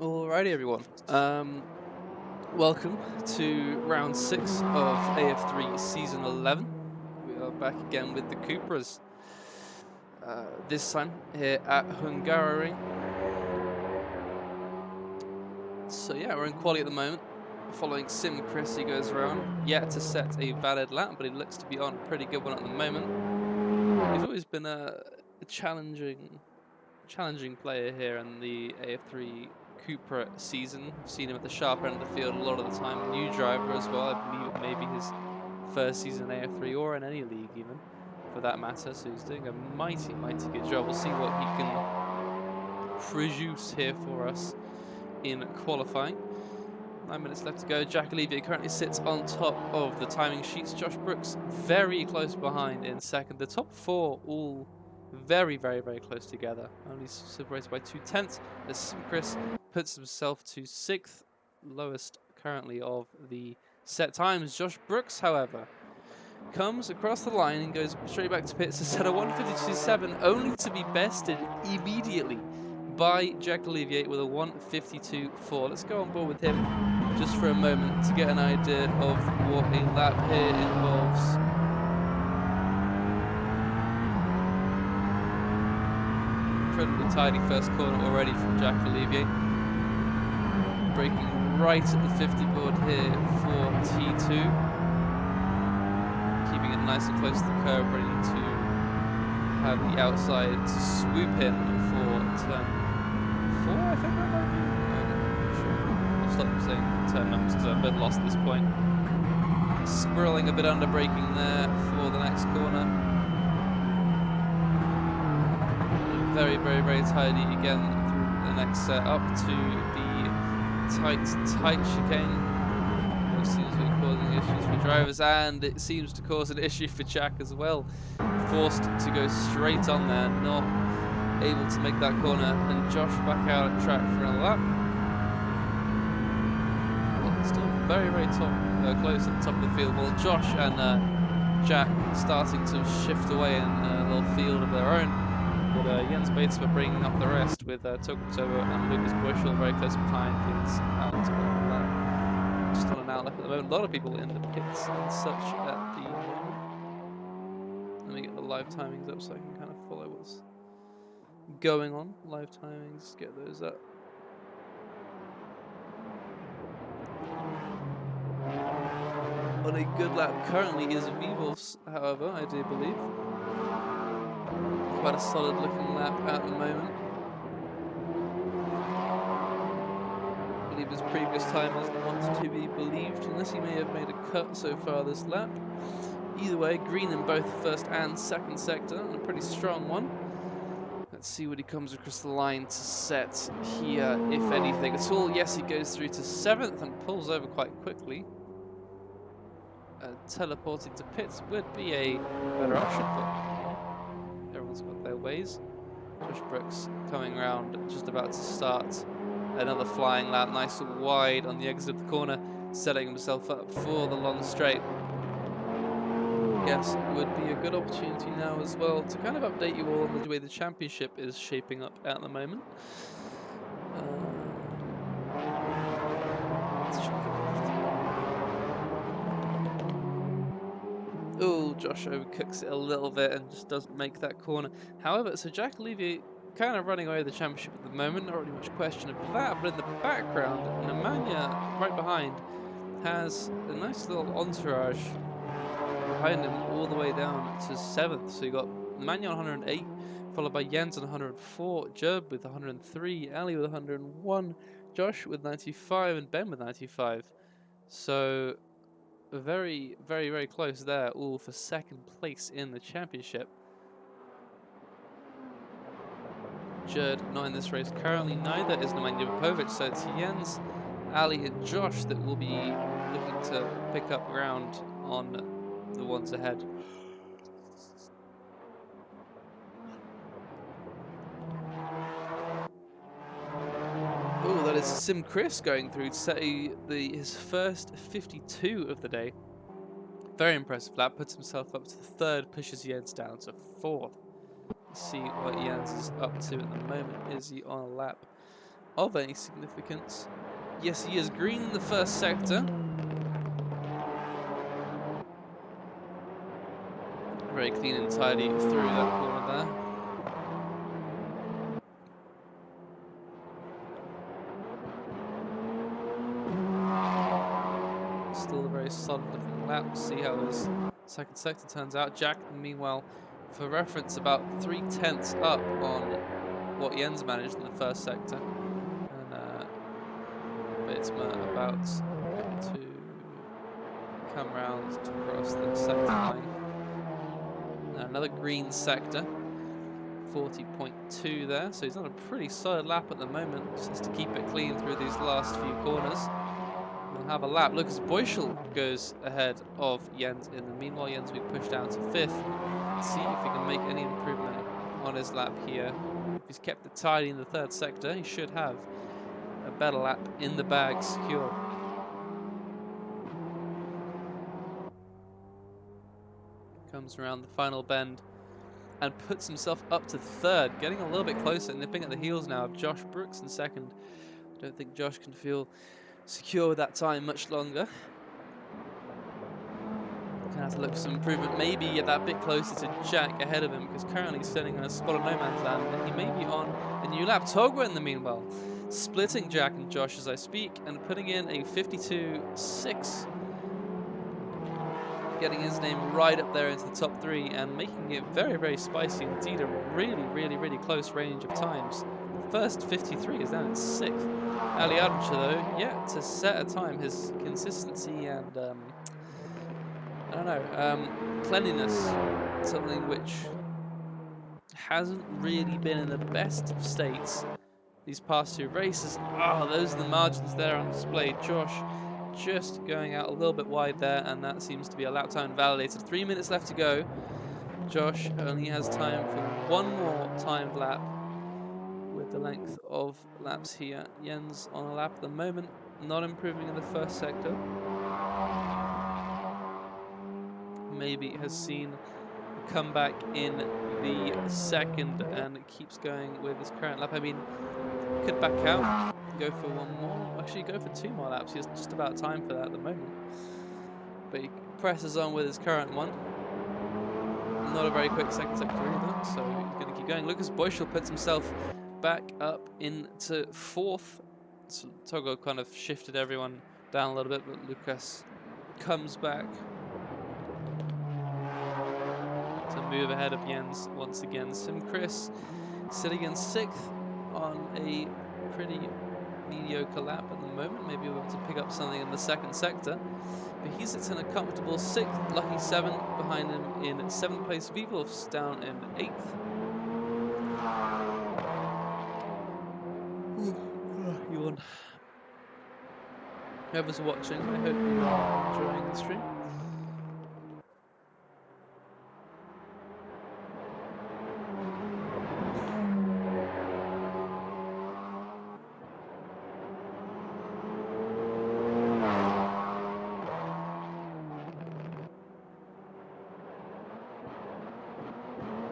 Alrighty, everyone. Welcome to round 6 of AF3 Season 11. We are back again with the Cupras. This time here at Hungarian. So yeah, we're in quali at the moment. Following Sim Chris, he goes around, yet to set a valid lap, but he looks to be on a pretty good one at the moment. He's always been a challenging player here in the AF3 Cupra season. I've seen him at the sharp end of the field a lot of the time. New driver as well. I believe it may be his first season in AF3 or in any league even, for that matter. So he's doing a mighty good job. We'll see what he can produce here for us in qualifying. 9 minutes left to go. Jack Olivier currently sits on top of the timing sheets. Josh Brooks very close behind in second. The top four all very close together. Only separated by 2/10 as Chris puts himself to 6th, lowest currently of the set times. Josh Brooks, however, comes across the line and goes straight back to pits to set a 1:52.7, only to be bested immediately by Jack Olivier with a 1:52.4. Let's go on board with him just for a moment to get an idea of what a lap here involves. Incredibly tidy first corner already from Jack Olivier. Braking right at the 50 board here for T2. Keeping it nice and close to the curb, ready to have the outside swoop in for turn 4, I think that might be. I'm not sure. I'll stop saying turn numbers because I'm a bit lost at this point. Squirreling a bit under braking there for the next corner. Very tidy again through the next set up to the tight chicane. It seems to be causing issues for drivers, and it seems to cause an issue for Jack as well. Forced to go straight on there, not able to make that corner, and Josh back out at track for another lap. Well, still very close at the top of the field. Well, Josh and Jack starting to shift away in a little field of their own. But Jens Batesma bringing up the rest with Tokutoba and Lucas Bushel very close behind things out on just on an outlap at the moment. A lot of people in the pits and such at the moment. Let me get the live timings up so I can kind of follow what's going on. Live timings, get those up. On a good lap currently is Vivos, however, I do believe. Quite a solid looking lap at the moment. I believe his previous time is not to be believed, unless he may have made a cut so far this lap. Either way, green in both first and second sector, and a pretty strong one. Let's see what he comes across the line to set here, if anything at all. Yes, he goes through to 7th and pulls over quite quickly. Teleporting to pits would be a better option, but everyone's got their ways. Josh Brooks coming around, just about to start another flying lap, nice and wide on the exit of the corner, setting himself up for the long straight. Guess it would be a good opportunity now as well to kind of update you all on the way the championship is shaping up at the moment. Oh, Josh overcooks it a little bit and just doesn't make that corner. However, so Jack Olivier kind of running away with the championship at the moment, not really much question of that, but in the background, Nemanja, right behind, has a nice little entourage behind him all the way down to 7th. So you got Nemanja on 108, followed by Jens on 104, Jerb with 103, Ali with 101, Josh with 95, and Ben with 95. So very close there, all for second place in the championship. Jerd not in this race currently, neither is Nemanja Vukovic, so it's Jens, Ali and Josh that will be looking to pick up ground on the ones ahead. Oh, that is Sim Chris going through to set his first 52 of the day. Very impressive lap, puts himself up to 3rd, pushes Jens down to 4th. Let's see what Jens is up to at the moment. Is he on a lap? of any significance. Yes, he is green in the first sector. Very clean and tidy through that corner there. Still a very solid looking lap. See how his second sector turns out. Jack, meanwhile, for reference, about 3/10 up on what Jens managed in the first sector. And Bitsma about to come round to cross the sector line. Now another green sector. 40.2 there, so he's on a pretty solid lap at the moment. Just has to keep it clean through these last few corners. We'll have a lap. Lucas Boyschel goes ahead of Jens in the meanwhile. Jens will be pushed down to 5th. Let's see if he can make any improvement on his lap here. If he's kept it tidy in the third sector, he should have a better lap in the bag secure. Comes around the final bend and puts himself up to 3rd, getting a little bit closer, nipping at the heels now of Josh Brooks in 2nd. I don't think Josh can feel secure with that time much longer. Gonna have to look for some improvement, maybe get that bit closer to Jack ahead of him, because currently he's sitting on a spot of no man's land, and he may be on a new lap. Togwa in the meanwhile, splitting Jack and Josh as I speak, and putting in a 52.6. Getting his name right up there into the top 3 and making it very, very spicy indeed. A really, really, really close range of times. The first 53 is down in 6th. Ali Adamcha, though, yet to set a time. His consistency and, I don't know, cleanliness, something which hasn't really been in the best of states these past 2 races. Oh, those are the margins there on display. Josh just going out a little bit wide there, and that seems to be a lap time validated. 3 minutes left to go. Josh only has time for one more timed lap with the length of laps here. Jens on a lap at the moment, not improving in the first sector. Maybe has seen a comeback in the second and keeps going with his current lap. I mean, could back out, go for one more, actually go for 2 more laps. He has just about time for that at the moment. But he presses on with his current one. Not a very quick second sector either, so he's going to keep going. Lucas Boyschel puts himself back up into 4th. So Togo kind of shifted everyone down a little bit, but Lucas comes back to move ahead of Jens once again. Chris sitting in 6th on a pretty mediocre lap at the moment. Maybe we'll be able to pick up something in the second sector. But he sits in a comfortable 6th, Lucky 7 behind him in 7th place. Vivulf's down in 8th. Yawn. Whoever's watching, I hope you are enjoying the stream.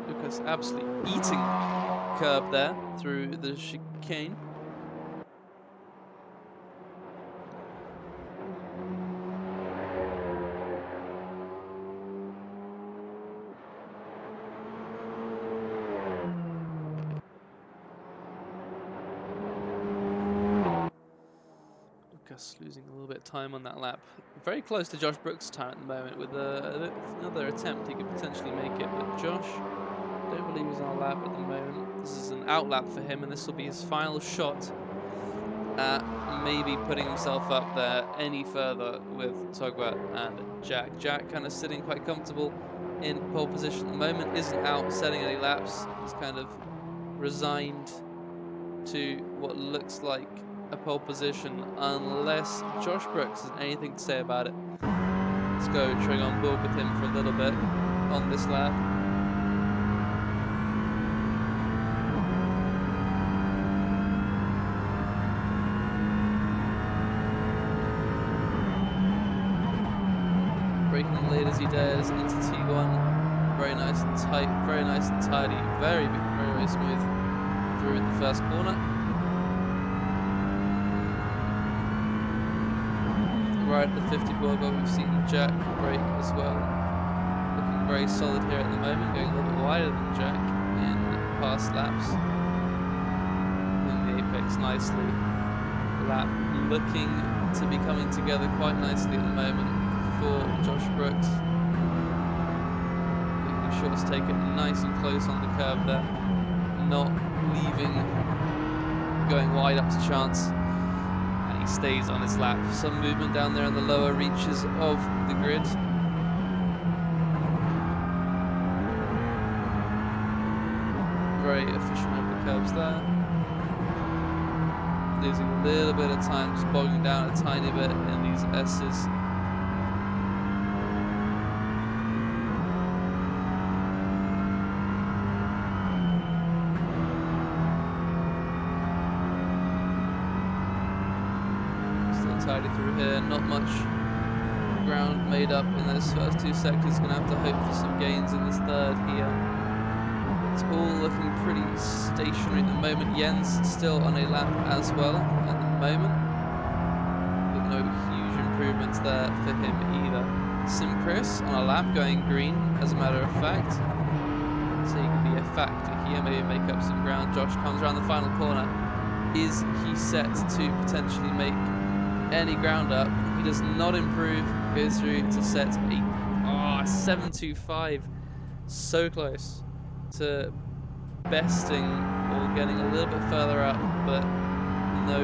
Lucas absolutely eating curb there through the chicane. Losing a little bit of time on that lap. Very close to Josh Brooks' time at the moment. With another attempt, he could potentially make it. But Josh, don't believe he's on a lap at the moment. This is an out lap for him, and this will be his final shot at maybe putting himself up there any further with Togwa and Jack. Jack kind of sitting quite comfortable in pole position at the moment, isn't out setting any laps. He's kind of resigned to what looks like a pole position unless Josh Brooks has anything to say about it. Let's go trig on board with him for a little bit on this lap. Braking late as he does into T1. Very nice and tight, very nice and tidy, very smooth through in the first corner. right at the 50 board, but we've seen Jack break as well. Looking very solid here at the moment, going a little bit wider than Jack in past laps. In the apex nicely. Lap looking to be coming together quite nicely at the moment for Josh Brooks. Making sure to take it nice and close on the curve there, not leaving, going wide up to chance. And he stays on his lap. Some movement down there in the lower reaches of the grid. Very efficient over the curves there. Losing a little bit of time, just bogging down a tiny bit in these S's. Still tidy through here, not much ground made up in those first two sectors. Gonna have to hope for some gains in this third here. It's all looking pretty stationary at the moment. Jens still on a lap as well at the moment, but no huge improvements there for him either. Chris on a lap going green, as a matter of fact, so he can be a factor here, maybe make up some ground. Josh comes around the final corner. Is he set to potentially make any ground up? He does not improve, goes through to set a 7.25, so close to besting or getting a little bit further up, but no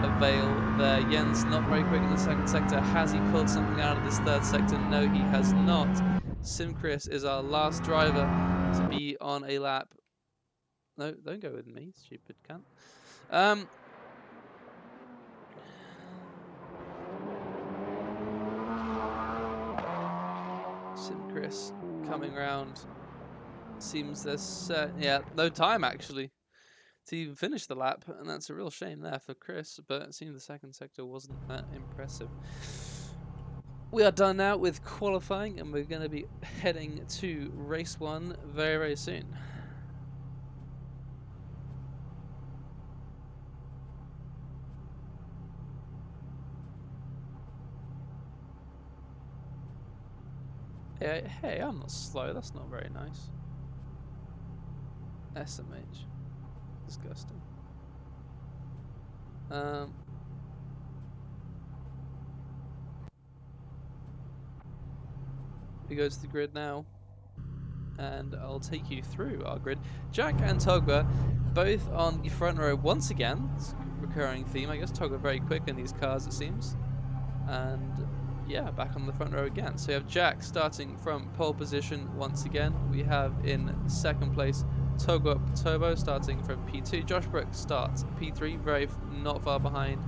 avail there. Jens not very quick in the second sector. Has he pulled something out of this third sector? No, he has not. Chris is our last driver to be on a lap. No, don't go with me, stupid cunt. Chris coming round. Seems there's no time actually to even finish the lap, and that's a real shame there for Chris, but it seems the second sector wasn't that impressive. We are done now with qualifying, and we're going to be heading to race 1 very, very soon. Hey, I'm not slow, that's not very nice. SMH. Disgusting. We go to the grid now, and I'll take you through our grid. Jack and Togba both on the front row once again. It's a recurring theme, I guess. Togba very quick in these cars, it seems. And yeah, back on the front row again. So we have Jack starting from pole position once again. We have in second place Togba Turbo starting from P2. Josh Brooks starts P3, very not far behind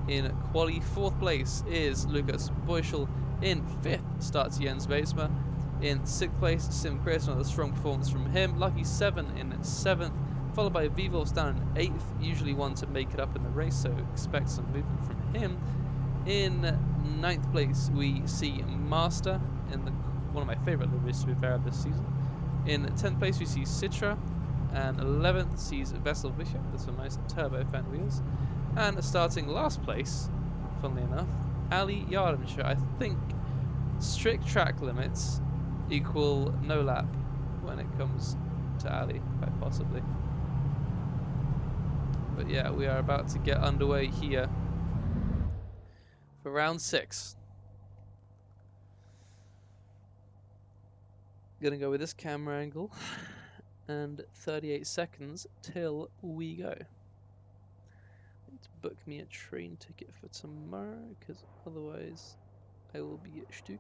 in quali. Fourth place is Lucas Boyschel. In fifth starts Jens Weitsma. In sixth place, Chris, another strong performance from him. Lucky 7 in seventh, followed by Vivos down in eighth, usually one to make it up in the race, so expect some movement from him. In ninth place, we see Master, in one of my favourite liveries to be fair of this season. In 10th place, we see Citra, and 11th sees Vessel Vischer with some nice turbo fan wheels. And starting last place, funnily enough, Ali Yardimshire. I think strict track limits equal no lap when it comes to Ali, quite possibly. But yeah, we are about to get underway here for round 6. Gonna go with this camera angle, and 38 seconds till we go. Need to book me a train ticket for tomorrow, because otherwise I will be at Stück.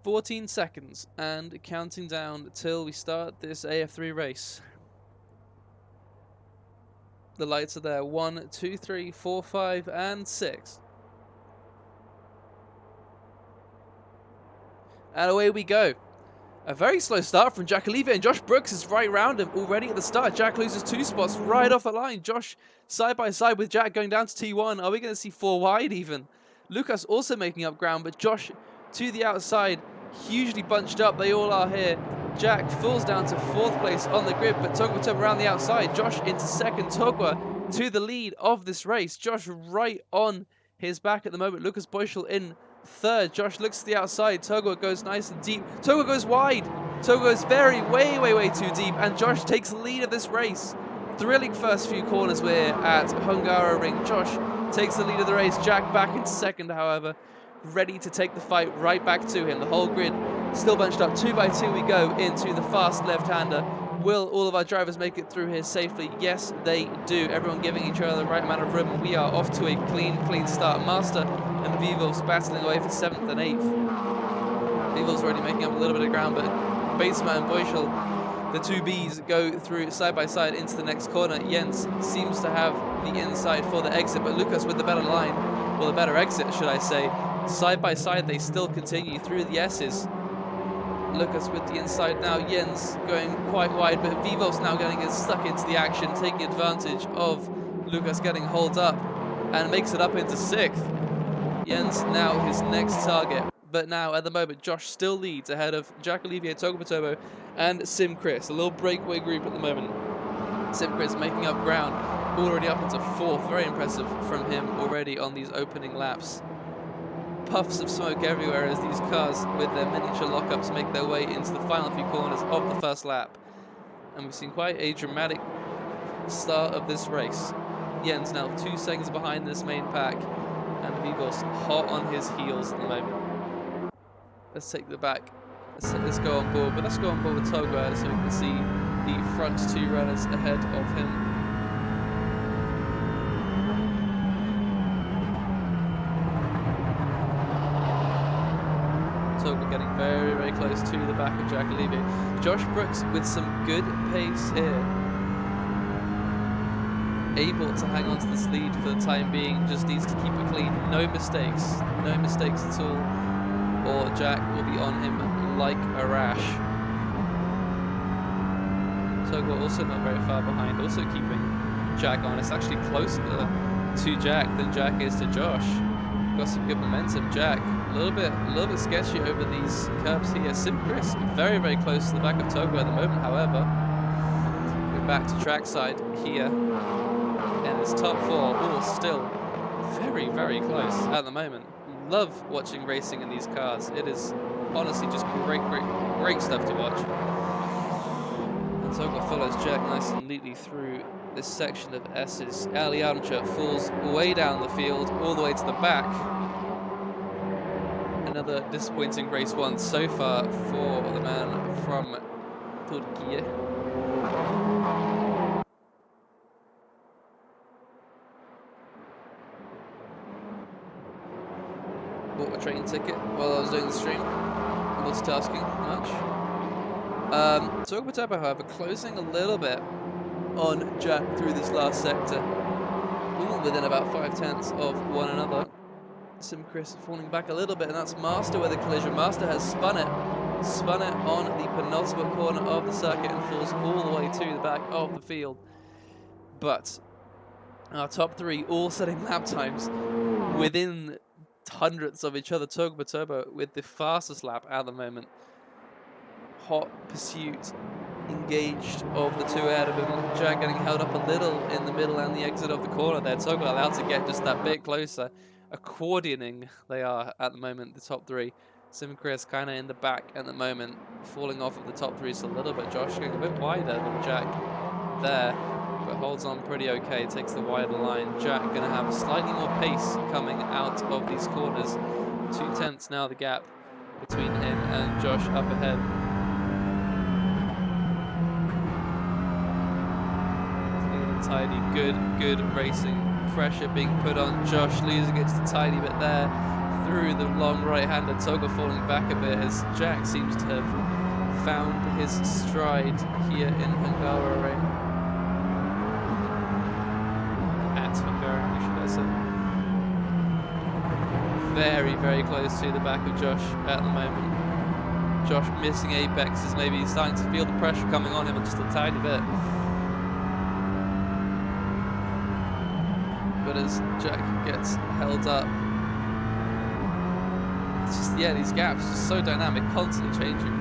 $14 seconds and counting down till we start this AF3 race. The lights are there. 1, 2, 3, 4, 5, and 6. And away we go. A very slow start from Jack Oliva, and Josh Brooks is right round him already at the start. Jack loses 2 spots right off the line. Josh side by side with Jack going down to T1. Are we going to see 4 wide even? Lucas also making up ground, but Josh to the outside, hugely bunched up. They all are here. Jack falls down to 4th place on the grid, but Togwa around the outside. Josh into 2nd. Togwa to the lead of this race. Josh right on his back at the moment. Lucas Boyschel in 3rd. Josh looks to the outside. Togwa goes nice and deep. Togwa goes wide. Togwa goes way too deep, and Josh takes the lead of this race. Thrilling first few corners we're at Hungaroring. Josh takes the lead of the race. Jack back in 2nd, however, ready to take the fight right back to him. The whole grid still bunched up. 2 by 2 we go into the fast left-hander. Will all of our drivers make it through here safely? Yes, they do. Everyone giving each other the right amount of room. We are off to a clean start. Master and the Vivos battling away for 7th and 8th. Vivos already making up a little bit of ground, but Batesma and Boyschel, the 2 Bs, go through side by side into the next corner. Jens seems to have the inside for the exit, but Lucas with the better line, well, the better exit, should I say. Side by side, they still continue through the S's. Lucas with the inside now. Jens going quite wide, but Vivos now getting stuck into the action, taking advantage of Lucas getting holed up, and makes it up into 6th. Jens now his next target. But now, at the moment, Josh still leads ahead of Jack Olivier, Togwa Turbo, and Sim Chris. A little breakaway group at the moment. Sim Chris making up ground, already up into 4th. Very impressive from him already on these opening laps. Puffs of smoke everywhere as these cars with their miniature lockups make their way into the final few corners of the first lap. And we've seen quite a dramatic start of this race. Jens now 2 seconds behind this main pack, and Vivos hot on his heels at the moment. Let's take the back. Let's go on board, but let's go on board with Togwa so we can see the front 2 runners ahead of him. Togwa getting very close to the back of Jack Olivier. Josh Brooks with some good pace here. Able to hang on to this lead for the time being, just needs to keep it clean. No mistakes at all, or Jack will be on him like a rash. Togwa also not very far behind, also keeping Jack on. It's actually closer to Jack than Jack is to Josh. Got some good momentum. Jack a little bit sketchy over these curves here. Sim Chris very close to the back of Togwa at the moment, however. We're back to trackside here, and it's top 4 all still very close at the moment. Love watching racing in these cars. It is honestly just great stuff to watch. And Togwa follows Jack nice and neatly through this section of S's. Ali Armcher falls way down the field, all the way to the back. Another disappointing race 1 so far for the man from Turkey. Bought a train ticket while I was doing the stream. Multitasking much. Togwa Turbo, however, closing a little bit on Jack through this last sector. All within about 5/10 of one another. Sim Chris falling back a little bit, and that's Master with a collision. Master has spun it on the penultimate corner of the circuit and falls all the way to the back of the field. But our top 3 all setting lap times within hundredths of each other. Togwa Turbo with the fastest lap at the moment. Hot pursuit engaged of the 2 ahead of him. Jack getting held up a little in the middle and the exit of the corner there. Togwa allowed to get just that bit closer. Accordioning they are at the moment, the top 3. Sim Chris kind of in the back at the moment, falling off of the top 3 just a little bit. Josh going a bit wider than Jack there, but holds on pretty okay, takes the wider line. Jack going to have slightly more pace coming out of these corners. 2/10 now the gap between him and Josh up ahead. Tidy, good racing. Pressure being put on Josh, losing it just a tiny bit there through the long right-hander. Togwa falling back a bit as Jack seems to have found his stride here in Hungarian. At Hungarian, should I say. Very close to the back of Josh at the moment. Josh missing apexes, maybe starting to feel the pressure coming on him just a tiny bit. But as Jack gets held up, It's just, yeah, these gaps are so dynamic, constantly changing.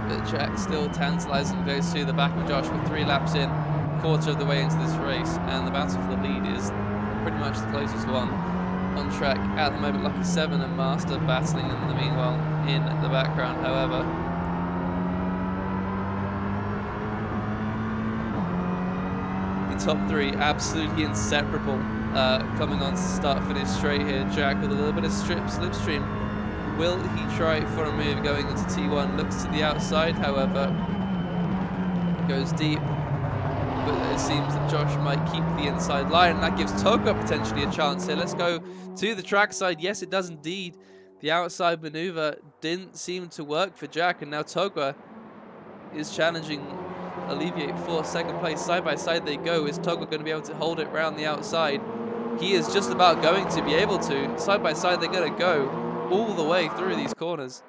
But Jack still tantalizing, goes to the back of Josh with 3 laps in, quarter of the way into this race, and the battle for the lead is pretty much the closest one on track at the moment. Lucky 7 and Master battling in the meanwhile in the background, however. The top 3 absolutely inseparable, coming on start-finish straight here. Jack with a little bit of slipstream. Will he try for a move going into T1? Looks to the outside, however. Goes deep. But it seems that Josh might keep the inside line, and that gives Toga potentially a chance here. Let's go to the track side. Yes, it does indeed. The outside maneuver didn't seem to work for Jack, and now Toga is challenging Alleviate for second place. Side by side they go. Is Toga going to be able to hold it round the outside? He is just about going to be able to. Side by side they're going to go all the way through these corners.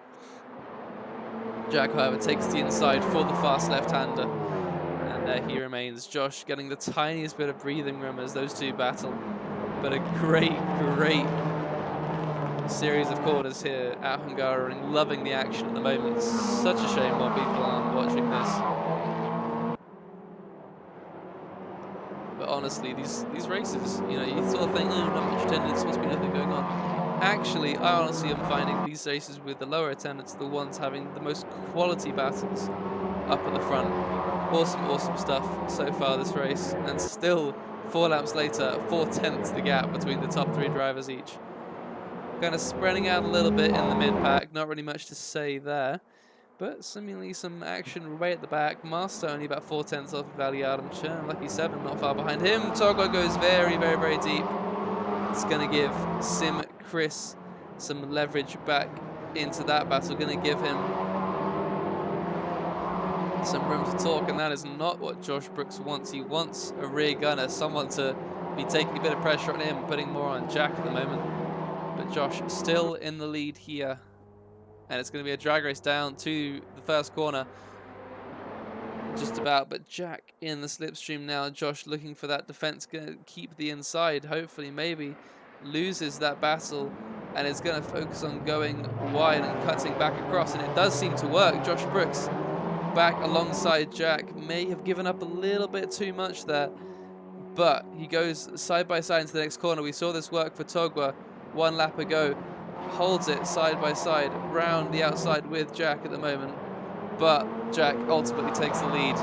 Jack, however, takes the inside for the fast left-hander. And there he remains. Josh getting the tiniest bit of breathing room as those two battle. But a great, great series of corners here at Hungarian. Loving the action at the moment. Such a shame more people aren't watching this. But honestly, these races, you know, you sort of think, oh, not much attendance, must be nothing going on. Actually, I honestly am finding these races with the lower attendance the ones having the most quality battles up at the front. Awesome, awesome stuff so far this race. And still, 4 laps later, 4/10 the gap between the top 3 drivers each. Kind of spreading out a little bit in the mid-pack. Not really much to say there. But seemingly some action way at the back. Master only about 4/10 off of Valiardum. Churn, Lucky 7 not far behind him. Togo goes very, very, very deep. It's going to give Sim Chris some leverage back into that battle. Going to give him some room to talk, and that is not what Josh Brooks wants. He wants a rear gunner, someone to be taking a bit of pressure on him, putting more on Jack at the moment. But Josh still in the lead here. And it's going to be a drag race down to the first corner. Just about, but Jack in the slipstream now. Josh looking for that defense, going to keep the inside. Hopefully, maybe loses that battle and is going to focus on going wide and cutting back across. And it does seem to work. Josh Brooks back alongside Jack. May have given up a little bit too much there, but he goes side by side into the next corner. We saw this work for Togwa 1 lap ago. Holds it side by side round the outside with Jack at the moment, but Jack ultimately takes the lead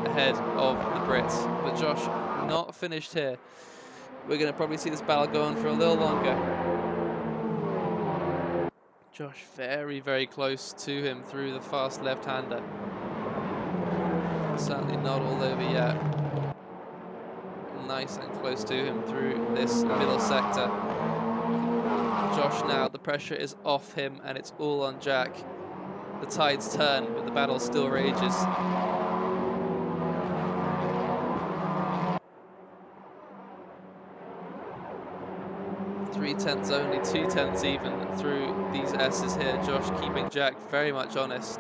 ahead of the Brits. But Josh not finished here. We're going to probably see this battle go on for a little longer. Josh very, very close to him through the fast left-hander. Certainly not all over yet. Nice and close to him through this middle sector. Josh now, the pressure is off him and it's all on Jack. The tides turn, but the battle still rages. Three-tenths only, 2/10 even through these S's here. Josh keeping Jack very much honest.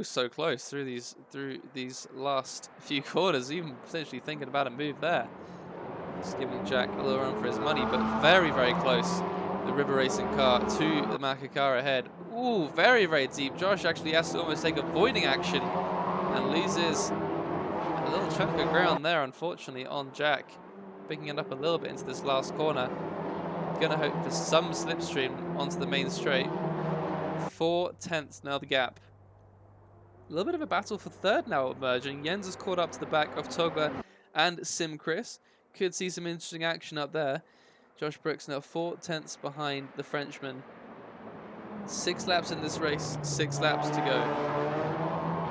So close through these last few quarters, even potentially thinking about a move there. Just giving Jack a little run for his money, but very, very close. The River Racing car to the Macca car ahead. Ooh, very, very deep. Josh actually has to almost take avoiding action and loses a little chunk of ground there, unfortunately, on Jack. Picking it up a little bit into this last corner. Gonna hope for some slipstream onto the main straight. 4/10 now the gap. A little bit of a battle for third now emerging. Jens has caught up to the back of Togla and Sim Chris. Could see some interesting action up there. Josh Brooks now 4/10 behind the Frenchman. 6 laps in this race, 6 laps to go.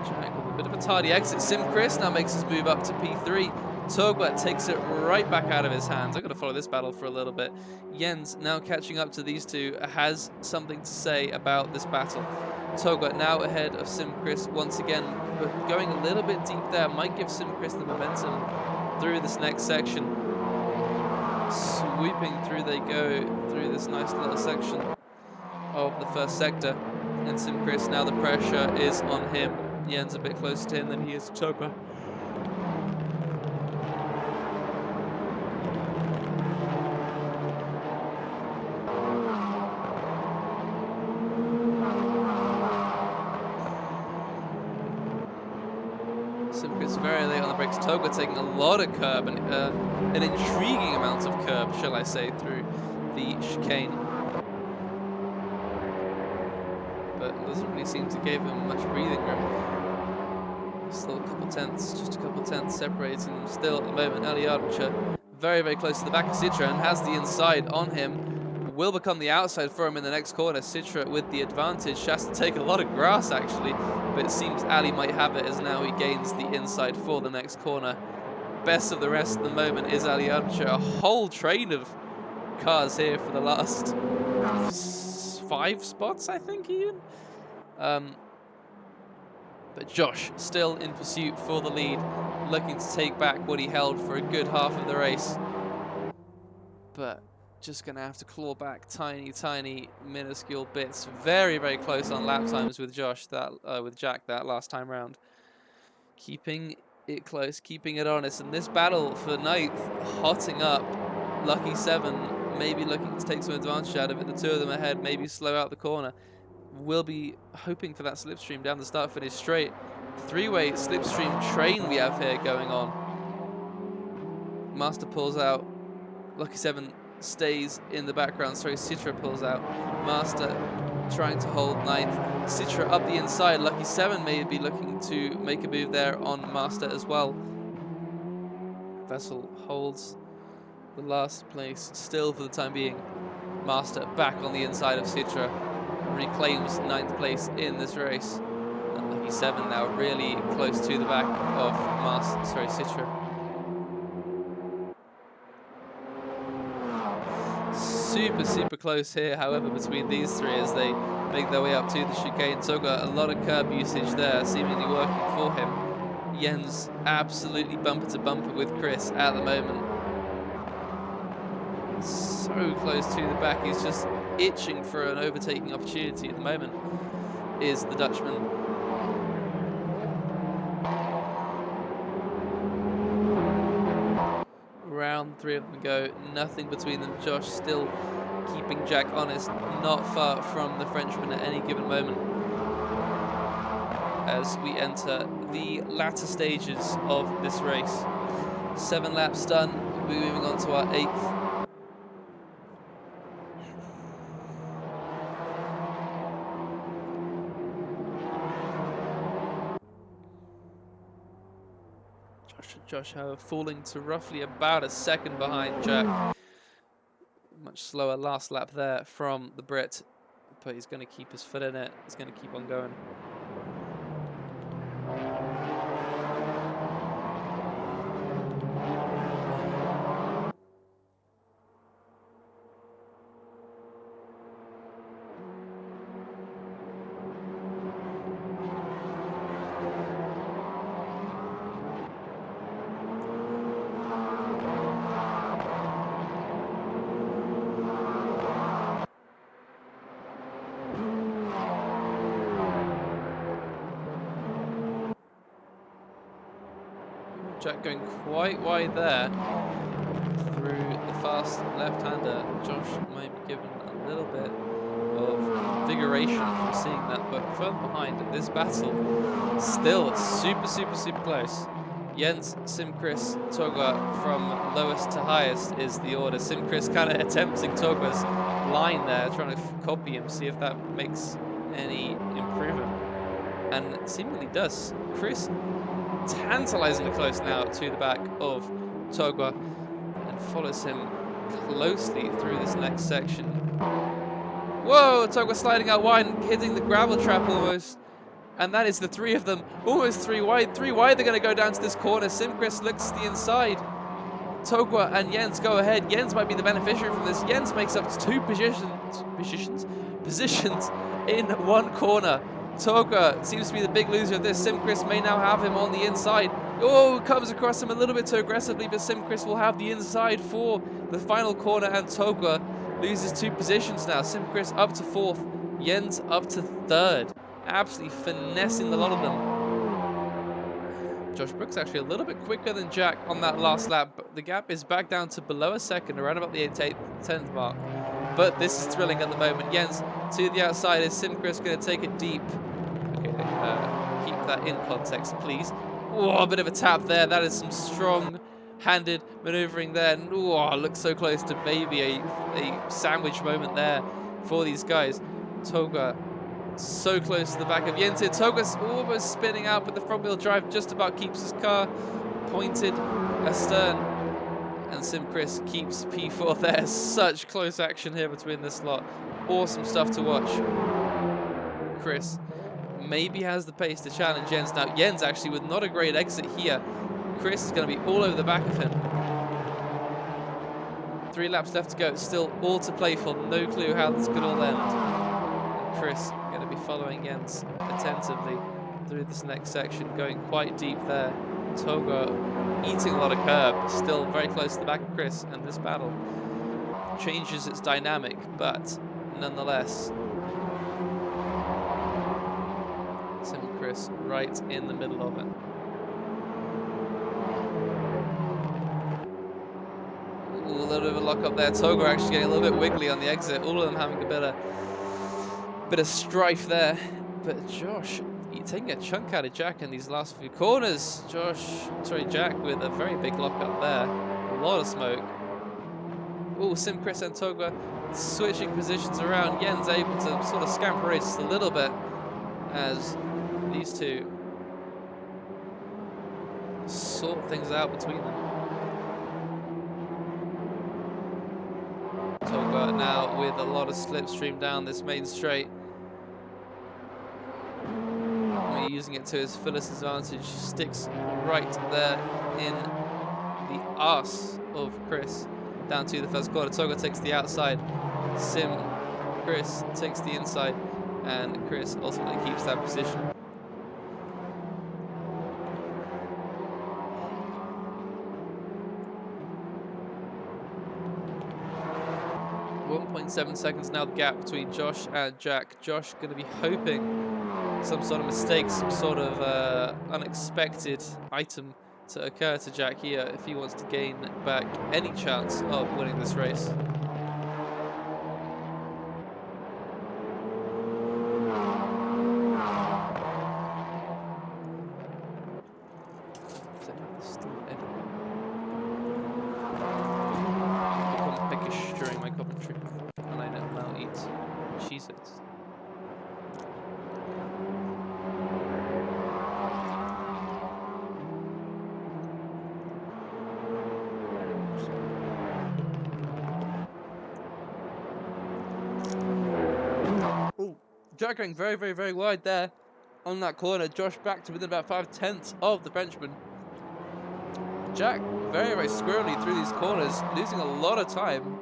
Jack with a bit of a tardy exit. Sim Chris now makes his move up to P3. Togla takes it right back out of his hands. I've got to follow this battle for a little bit. Jens now catching up to these two has something to say about this battle. Togla now ahead of Sim Chris once again, but going a little bit deep there might give Sim Chris the momentum through this next section. Sweeping through they go through this nice little section of the first sector. and Simchris. Now the pressure is on him. Jens a bit closer to him than he is to Togwa. Simchris very late on the brakes. Togwa taking a lot of curb and an intriguing amount of curb, shall I say, through the chicane. But it doesn't really seem to give him much breathing room. Still a couple tenths, just a couple tenths separating them still at the moment. Ali Archer very, very close to the back of Citra and has the inside on him. Will become the outside for him in the next corner. Citra with the advantage. Has to take a lot of grass actually, but it seems Ali might have it as now he gains the inside for the next corner. Best of the rest at the moment is Ali Archer. A whole train of cars here for the last 5 spots, I think, Ian. But Josh still in pursuit for the lead, looking to take back what he held for a good half of the race. But just going to have to claw back tiny, tiny, minuscule bits. Very, very close on lap times with Josh, with Jack that last time round. Keeping it close, keeping it honest. And this battle for 9th, hotting up. Lucky 7, maybe looking to take some advantage out of it. The two of them ahead, maybe slow out the corner. We'll be hoping for that slipstream down the start-finish straight. 3-way slipstream train we have here going on. Master pulls out. Lucky 7 stays in the background. Sorry, Citra pulls out. Master trying to hold 9th. Citra up the inside. Lucky 7 may be looking to make a move there on Master as well. Vessel holds the last place still for the time being. Master back on the inside of Citra. Reclaims 9th place in this race. And Lucky 7 now really close to the back of Citra. Super, super close here, however, between these three as they make their way up to the chicane. Togwa, a lot of curb usage there, seemingly working for him. Jens absolutely bumper to bumper with Chris at the moment. So close to the back, he's just itching for an overtaking opportunity at the moment, is the Dutchman. Round 3 of them go, nothing between them. Josh still keeping Jack honest, not far from the Frenchman at any given moment. As we enter the latter stages of this race. 7 laps done, we'll be moving on to our 8th. Josh, however, falling to roughly about a second behind Jack. Much slower last lap there from the Brit, but he's going to keep his foot in it. He's going to keep on going. Jack going quite wide there through the fast left-hander. Josh might be given a little bit of vigoration from seeing that, but further behind this battle, still super, super, super close. Jens, Simchris, Togwa from lowest to highest is the order. Simchris kind of attempting Togwa's line there, trying to copy him, see if that makes any improvement. And it seemingly does. Chris tantalizingly close now to the back of Togwa and follows him closely through this next section. Whoa, Togwa sliding out wide and hitting the gravel trap almost. And that is the 3 of them, almost 3 wide. 3 wide, they're going to go down to this corner. Simchris looks to the inside. Togwa and Jens go ahead. Jens might be the beneficiary from this. Jens makes up 2 positions in 1 corner. Togwa seems to be the big loser of this. Simchris may now have him on the inside. Oh, comes across him a little bit too aggressively, but Simchris will have the inside for the final corner, and Togwa loses 2 positions now. Simchris up to 4th. Jens up to third, absolutely finessing the lot of them. Josh Brooks actually a little bit quicker than Jack on that last lap, but the gap is back down to below a second, around about the 10th mark. But this is thrilling at the moment. Jens to the outside. Is Simchris going to take it deep? Okay, keep that in context, please. Oh, a bit of a tap there. That is some strong-handed maneuvering there. Oh, looks so close to maybe a sandwich moment there for these guys. Toga so close to the back of Jens. Toga's almost spinning out, but the front-wheel drive just about keeps his car pointed astern. And Simchris keeps P4 there. Such close action here between this lot. Awesome stuff to watch. Chris maybe has the pace to challenge Jens. Now, Jens actually with not a great exit here. Chris is going to be all over the back of him. 3 laps left to go. It's still all to play for. No clue how this could all end. And Chris going to be following Jens attentively through this next section, going quite deep there. Toga eating a lot of curb, still very close to the back of Chris, and this battle changes its dynamic, but nonetheless, Sim and Chris right in the middle of it. Ooh, a little bit of a lock up there. Toga actually getting a little bit wiggly on the exit. All of them having a bit of strife there. But Josh, you're taking a chunk out of Jack in these last few corners. Jack with a very big lock up there. A lot of smoke. Oh, Sim, Chris and Toga switching positions around. Jens able to sort of scamper away just a little bit as these two sort things out between them. Toga now with a lot of slipstream down this main straight. Using it to his fullest advantage, sticks right there in the arse of Chris down to the first corner. Toga takes the outside, Chris takes the inside, and Chris ultimately keeps that position. .7 seconds now the gap between Josh and Jack. Josh going to be hoping some sort of mistake, some sort of unexpected item to occur to Jack here if he wants to gain back any chance of winning this race. Become peckish during my commentary, and I now eat Cheez-Its. Jack going very, very, very wide there on that corner. Josh back to within about 5/10 of the Frenchman. Jack very, very squirrely through these corners, losing a lot of time.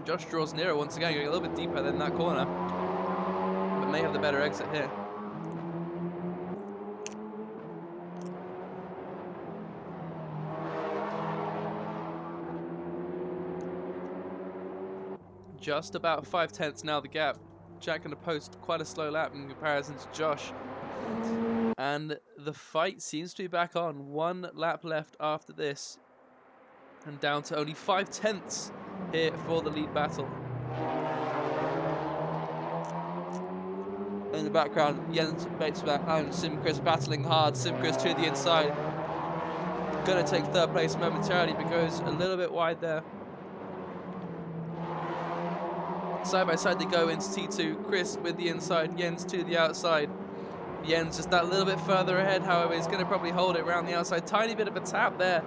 Josh draws nearer once again, going a little bit deeper than that corner, but may have the better exit here. Just about 5/10 now the gap. Jack going to post quite a slow lap in comparison to Josh. And the fight seems to be back on. 1 lap left after this. And down to only 5/10 here for the lead battle. In the background, Jens Batesback and Simchris battling hard. Simchris to the inside. Going to take 3rd place momentarily, but goes a little bit wide there. Side by side they go into T2. Chris with the inside, Jens to the outside. Jens just that little bit further ahead, however, he's going to probably hold it around the outside. Tiny bit of a tap there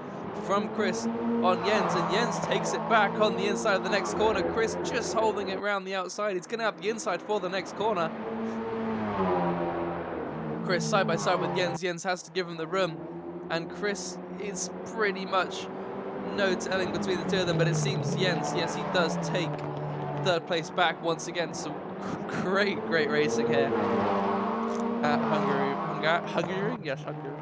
from Chris on Jens, and Jens takes it back on the inside of the next corner. Chris just holding it around the outside. He's going to have the inside for the next corner. Chris side by side with Jens. Jens has to give him the room, and Chris is pretty much no telling between the two of them, but it seems Jens, yes, he does take 3rd place back once again. Some great racing here at Hungary. Yes, Hungary.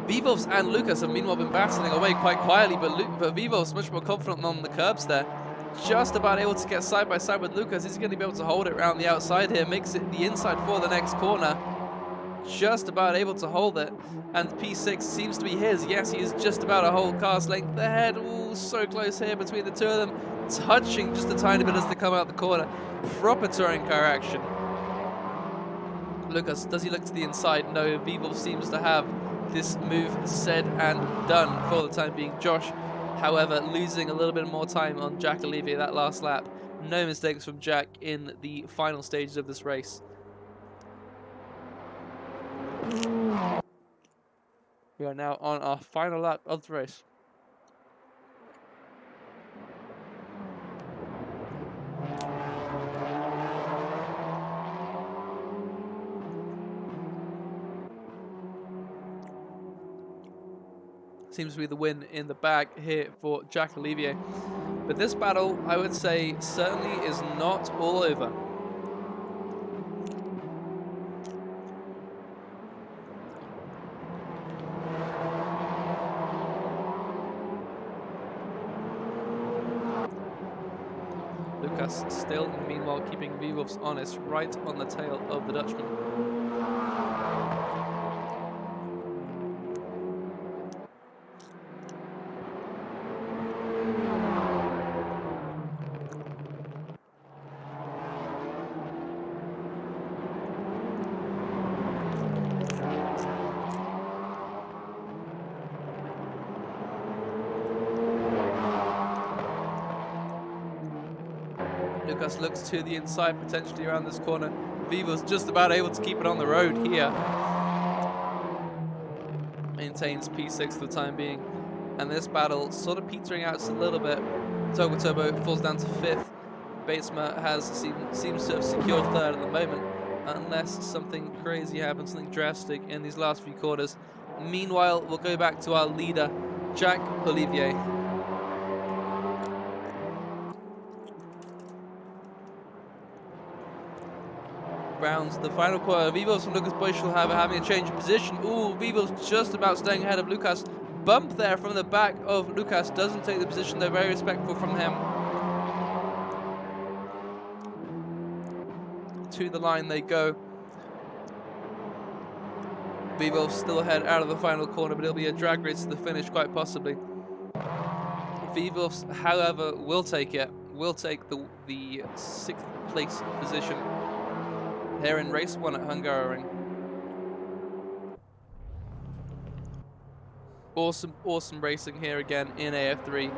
Vivovs and Lucas have meanwhile been battling away quite quietly, but Vivovs much more confident on the curbs there. Just about able to get side by side with Lucas. Is he going to be able to hold it around the outside here? Makes it the inside for the next corner. Just about able to hold it. And P6 seems to be his. Yes, he is just about a whole cast length ahead. Ooh, so close here between the two of them. Touching just a tiny bit as they come out the corner. Proper touring car action. Lucas, does he look to the inside? No, Vivov seems to have this move said and done for the time being. Josh, however, losing a little bit more time on Jack Olivier that last lap. No mistakes from Jack in the final stages of this race. We are now on our final lap of the race. Seems to be the win in the bag here for Jack Olivier. But this battle, I would say, certainly is not all over. Lucas still, meanwhile, keeping Vivovs honest, right on the tail of the Dutchman. Lucas looks to the inside, potentially around this corner. Vivovs just about able to keep it on the road here. Maintains P6 for the time being. And this battle sort of petering out just a little bit. Togo Turbo falls down to 5th. Batesma seems to have secured 3rd at the moment, unless something crazy happens, something drastic in these last few quarters. Meanwhile, we'll go back to our leader, Jack Olivier. Rounds the final quarter. Vivovs and Lucas Boyschel having a change of position. Ooh, Vivovs just about staying ahead of Lucas. Bump there from the back of Lucas. Doesn't take the position. They're very respectful from him. To the line they go. Vivovs still ahead out of the final corner, but it'll be a drag race to the finish, quite possibly. Vivovs, however, will take it. Will take the 6th place position here in race 1 at Hungarian. Awesome racing here again in AF3.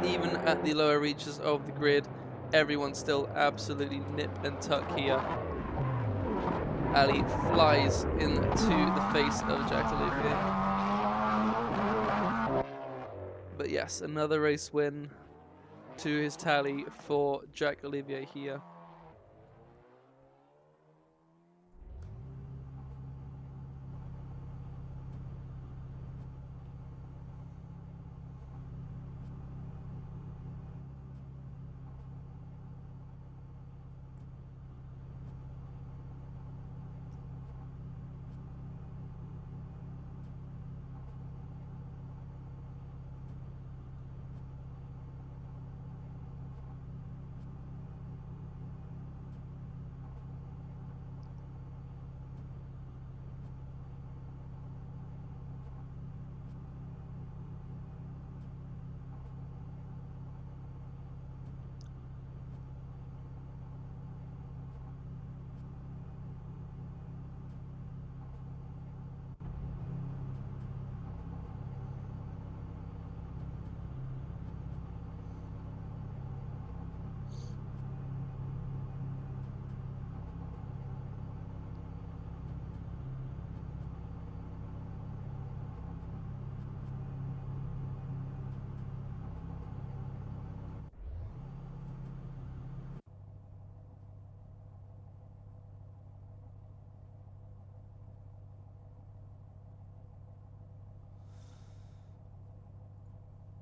Even at the lower reaches of the grid, everyone's still absolutely nip and tuck here. Ali flies into the face of Jack Olivier. But yes, another race win to his tally for Jack Olivier here.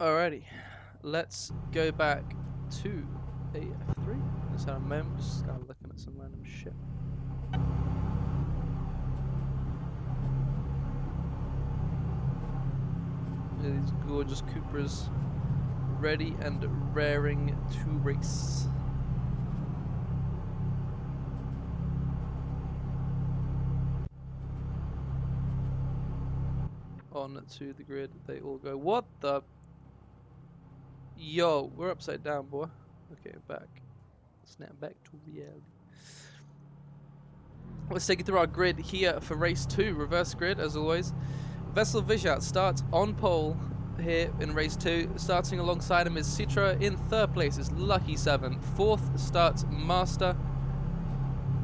Alrighty, let's go back to AF3. Just had a moment, just kind of looking at some random shit. these gorgeous Cupras ready and raring to race. On to the grid, they all go. What the? Yo, we're upside down, boy. Okay, back. Snap back to reality. Let's take you through our grid here for race 2. Reverse grid, as always. Vessel Vizhat starts on pole here in race 2. Starting alongside him is Citra. In 3rd place is Lucky 7. 4th starts Master.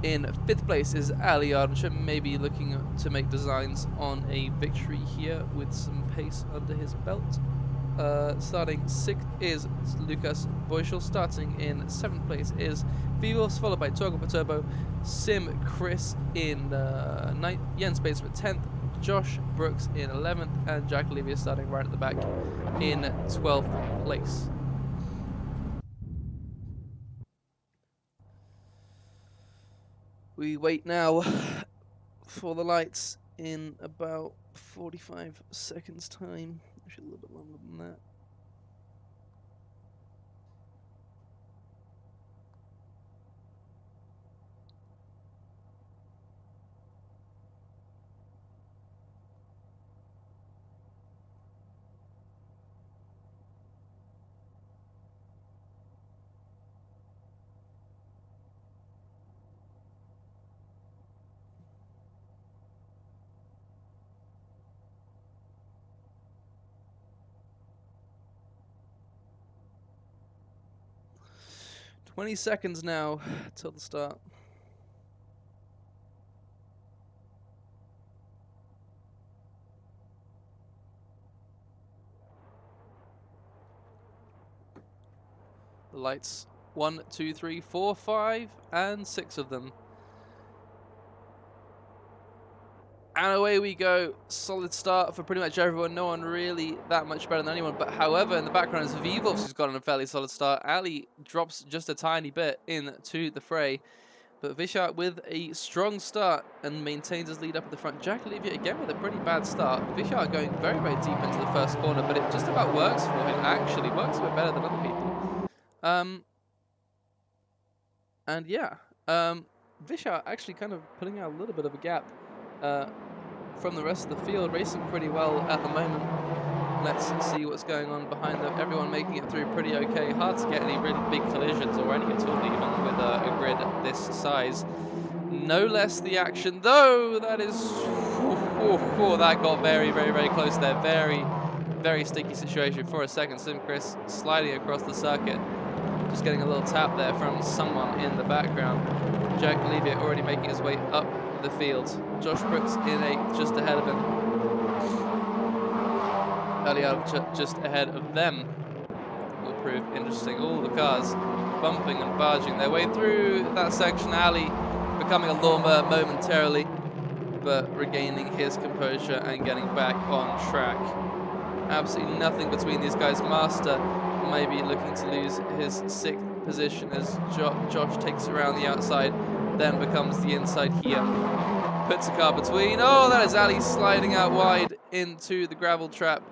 In 5th place is Ali Ardenshire, maybe looking to make designs on a victory here with some pace under his belt. Starting 6th is Lucas Boyschel. Starting in 7th place is Vivos, followed by Turbo Turbo, Sim Chris in 9th, Jens Batesman 10th, Josh Brooks in 11th, and Jack Olivia starting right at the back in 12th place. We wait now for the lights in about 45 seconds time. Actually, a little bit longer than that. "20 seconds now till the start." The lights, 1, 2, 3, 4, 5, and 6 of them. And away we go. Solid start for pretty much everyone. No one really that much better than anyone. But however, in the background is Vivos, who's gotten a fairly solid start. Ali drops just a tiny bit into the fray. But Vizhat with a strong start and maintains his lead up at the front. Jack Olivia again with a pretty bad start. Vizhat going very, very deep into the first corner, but it just about works for him, actually. Works a bit better than other people. And yeah, Vizhat actually kind of putting out a little bit of a gap from the rest of the field, racing pretty well at the moment. Let's see what's going on behind them. Everyone making it through pretty okay. Hard to get any really big collisions or any at all, even with a grid this size. No less the action, though. That is... that got very, very, very close there. Very, very sticky situation for a second. Sim Chris sliding across the circuit. Just getting a little tap there from someone in the background. Jack Olivia already making his way up the field. Josh Brooks in just ahead of him. Earlier, just ahead of them. Will prove interesting. All the cars bumping and barging their way through that section. Ali becoming a lawnmower momentarily, but regaining his composure and getting back on track. Absolutely nothing between these guys. Master maybe looking to lose his 6th position as Josh takes around the outside, then becomes the inside here. Puts a car between. Oh, that is Ali sliding out wide into the gravel trap.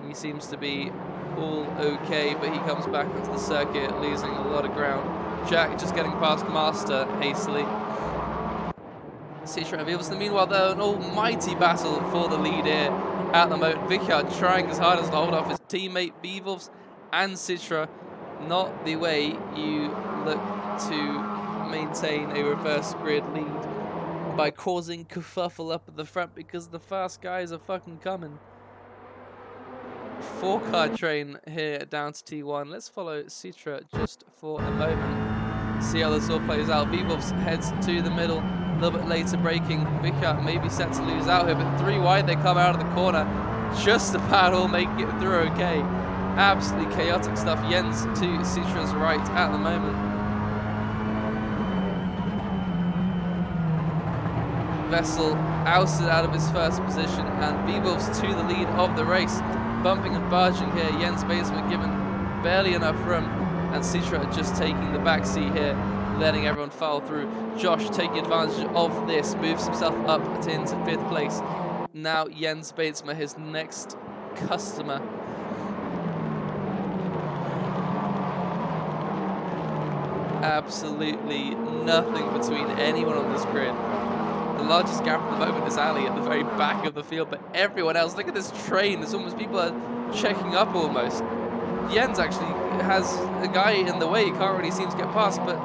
He seems to be all okay, but he comes back onto the circuit, losing a lot of ground. Jack just getting past Master hastily. Citra and Vivos. Meanwhile, though, an almighty battle for the lead here at the moment. Vizhat trying as hard as to hold off his teammate Vivos and Citra. Not the way you look to maintain a reverse grid lead by causing kerfuffle up at the front, because the fast guys are fucking coming. 4-car train here down to T1. Let's follow Citra just for a moment. See how this all plays out. Vivos heads to the middle. A little bit later braking. Vizhat maybe set to lose out here, but 3 wide they come out of the corner. Just about all making it through okay. Absolutely chaotic stuff. Jens to Citra's right at the moment. Vessel ousted out of his first position, and Vivos to the lead of the race. Bumping and barging here. Jens Batesman given barely enough room, and Citra just taking the back seat here, letting everyone foul through. Josh taking advantage of this, moves himself up into 5th place. Now Jens Batesman, his next customer. Absolutely nothing between anyone on this grid. The largest gap at the moment is Ali at the very back of the field, but everyone else, look at this train. There's almost people are checking up almost. Jens actually has a guy in the way. He can't really seem to get past, but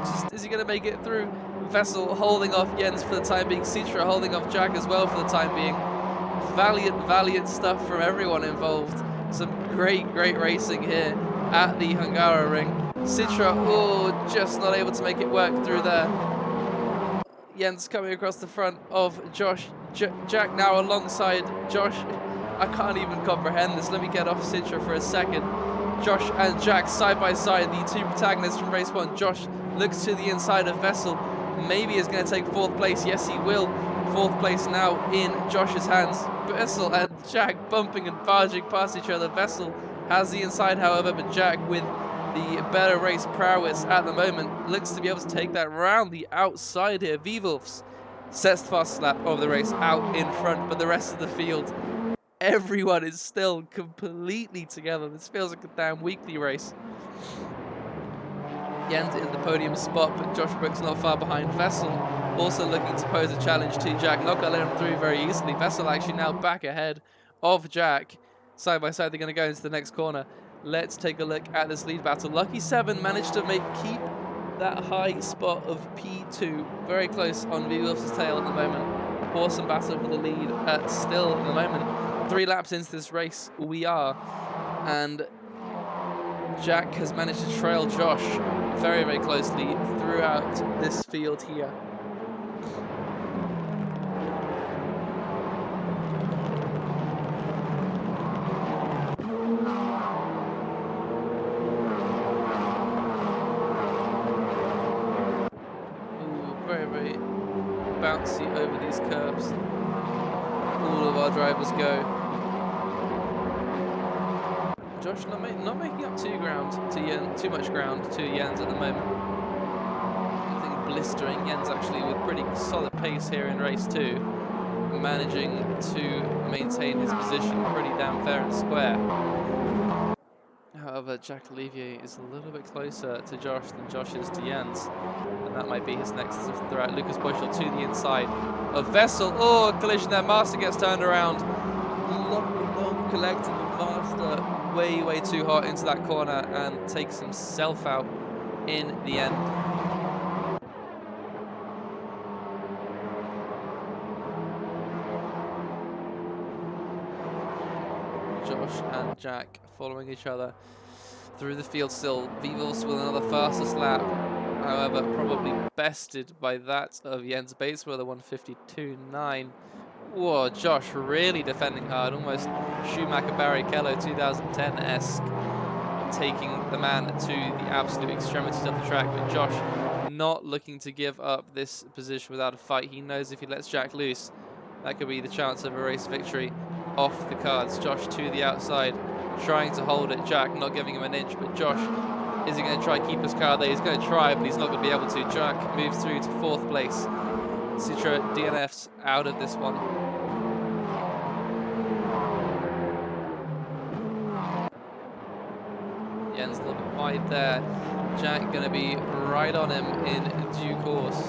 just is he going to make it through? Vessel holding off Jens for the time being. Citra holding off Jack as well for the time being. Valiant stuff from everyone involved. Some great racing here at the Hungaroring. Citra, just not able to make it work through there. Jens coming across the front of Josh. Jack now alongside Josh. I can't even comprehend this. Let me get off Citra for a second. Josh and Jack side by side, the two protagonists from race 1. Josh looks to the inside of Vessel. Maybe is going to take 4th place. Yes, he will. 4th place now in Josh's hands. Vessel and Jack bumping and barging past each other. Vessel has the inside, however, but Jack with the better race prowess at the moment looks to be able to take that round the outside here. Vivulfs sets the fastest lap of the race out in front, but the rest of the field, everyone is still completely together. This feels like a damn weekly race. Jens in the podium spot, but Josh Brooks not far behind. Vessel also looking to pose a challenge to Jack. Not going to let him through very easily. Vessel actually now back ahead of Jack. Side by side, they're going to go into the next corner. Let's take a look at this lead battle. Lucky 7 managed to keep that high spot of P2. Very close on Vivulf's tail at the moment. Awesome battle for the lead still at the moment. 3 laps into this race we are. And Jack has managed to trail Josh very closely throughout this field here. Very bouncy over these curbs. All of our drivers go. Josh not making up too much ground to Jens at the moment. Nothing blistering. Jens actually with pretty solid pace here in race 2, managing to maintain his position pretty damn fair and square. However, Jack Olivier is a little bit closer to Josh than Josh is to Jens, and that might be his next threat. Lucas Bushel to the inside of Vessel. Collision there. Master gets turned around. Long collective of Master way too hot into that corner and takes himself out in the end. Josh and Jack following each other through the field still. Vivulfs with another fastest lap, however probably bested by that of Jens Bateswiller, 152.9. Whoa, Josh really defending hard, almost Schumacher Barrichello 2010-esque, taking the man to the absolute extremities of the track, but Josh not looking to give up this position without a fight. He knows if he lets Jack loose, that could be the chance of a race victory off the cards. Josh to the outside, trying to hold it. Jack not giving him an inch, but Josh, is he going to try to keep his car there? He's going to try, but he's not going to be able to. Jack moves through to 4th place. Citra DNFs out of this one. Jens a little bit wide there. Jack going to be right on him in due course.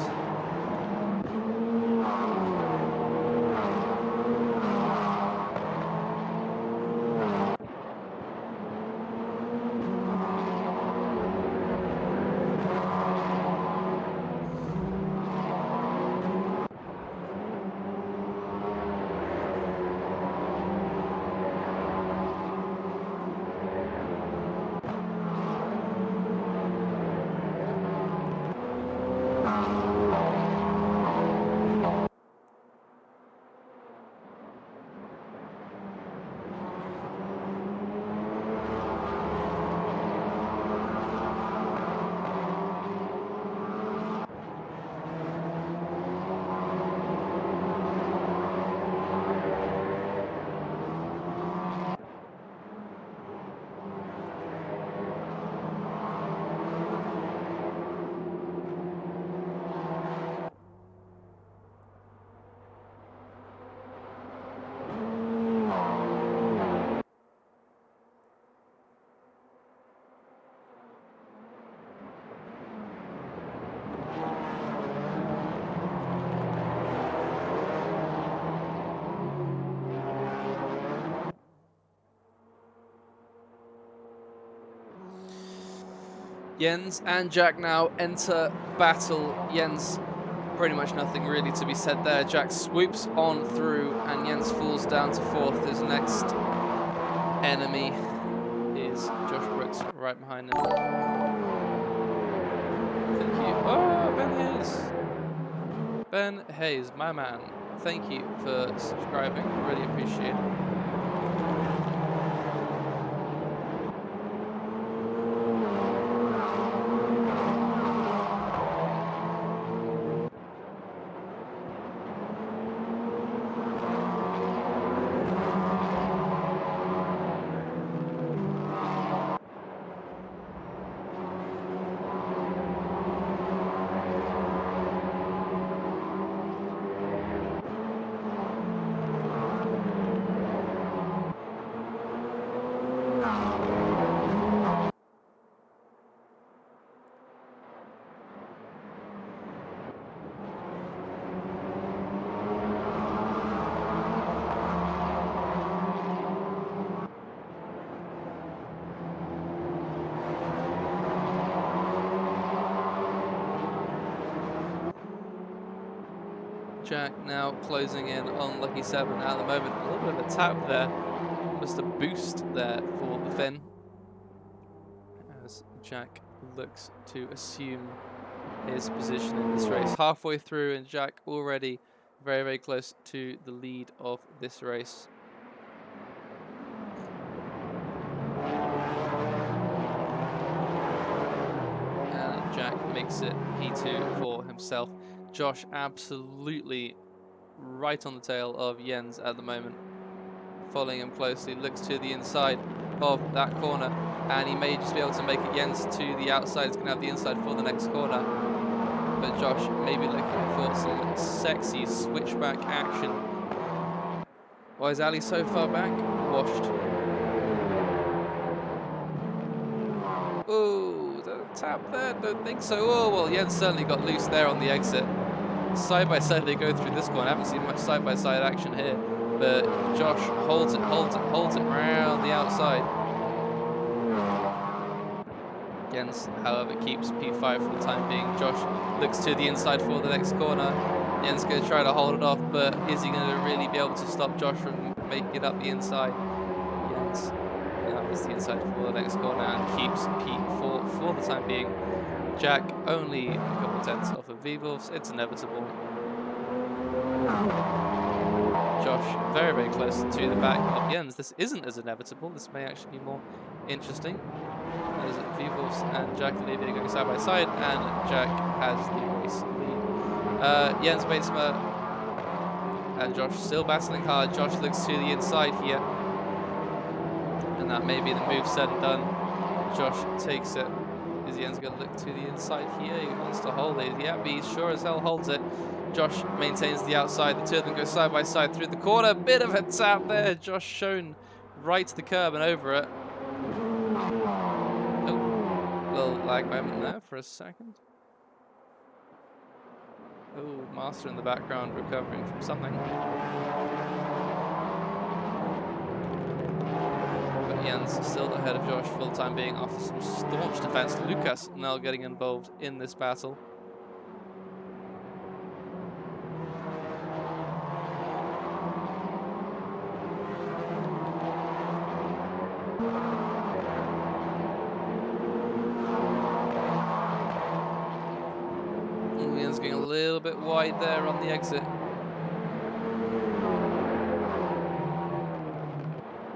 Jens and Jack now enter battle. Jens, pretty much nothing really to be said there. Jack swoops on through and Jens falls down to 4th. His next enemy is Josh Brooks right behind him. Thank you. Oh, Ben Hayes. Ben Hayes, my man. Thank you for subscribing. Really appreciate it. Jack now closing in on Lucky 7 at the moment. A little bit of a tap there. Almost a boost there for the Finn. As Jack looks to assume his position in this race. Halfway through and Jack already very, very close to the lead of this race. And Jack makes it P2 for himself. Josh absolutely right on the tail of Jens at the moment. Following him closely, looks to the inside of that corner, and he may just be able to make it Jens to the outside. He's going to have the inside for the next corner. But Josh may be looking for some sexy switchback action. Why is Ali so far back? Washed. Oh, the tap there? Don't think so. Oh, well, Jens certainly got loose there on the exit. Side by side they go through this corner. I haven't seen much side by side action here, but Josh holds it round the outside. Jens, however, keeps P5 for the time being. Josh looks to the inside for the next corner. Jens going to try to hold it off, but is he going to really be able to stop Josh from making it up the inside? Jens now is the inside for the next corner and keeps P4 for the time being. Jack only a couple tenths off of Vivos. It's inevitable. Josh very, very close to the back of Jens. This isn't as inevitable. This may actually be more interesting. As Vivos and Jack and Olivia going side by side, and Jack has the race lead. Jens Batesma and Josh still battling hard. Josh looks to the inside here, and that may be the move said and done. Josh takes it. Is Jens going to look to the inside here? He wants to hold it. Yeah, he sure as hell holds it. Josh maintains the outside. The two of them go side by side through the corner. Bit of a tap there. Josh shown right to the curb and over it. Oh, little lag moment there for a second. Oh, Master in the background recovering from something. Jens still ahead of Josh for the time being after some staunch defense. Lucas now getting involved in this battle. Jens getting a little bit wide there on the exit.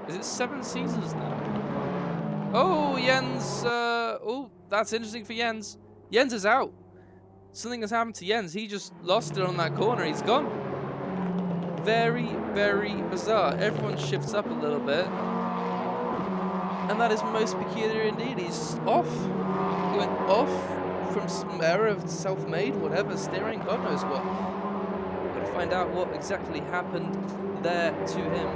Is it 7 Caesars now? Oh, Jens. Oh, that's interesting for Jens. Jens is out. Something has happened to Jens. He just lost it on that corner. He's gone. Very, very bizarre. Everyone shifts up a little bit. And that is most peculiar indeed. He's off. He went off from some error of self-made, whatever, steering, God knows what. We've got to find out what exactly happened there to him.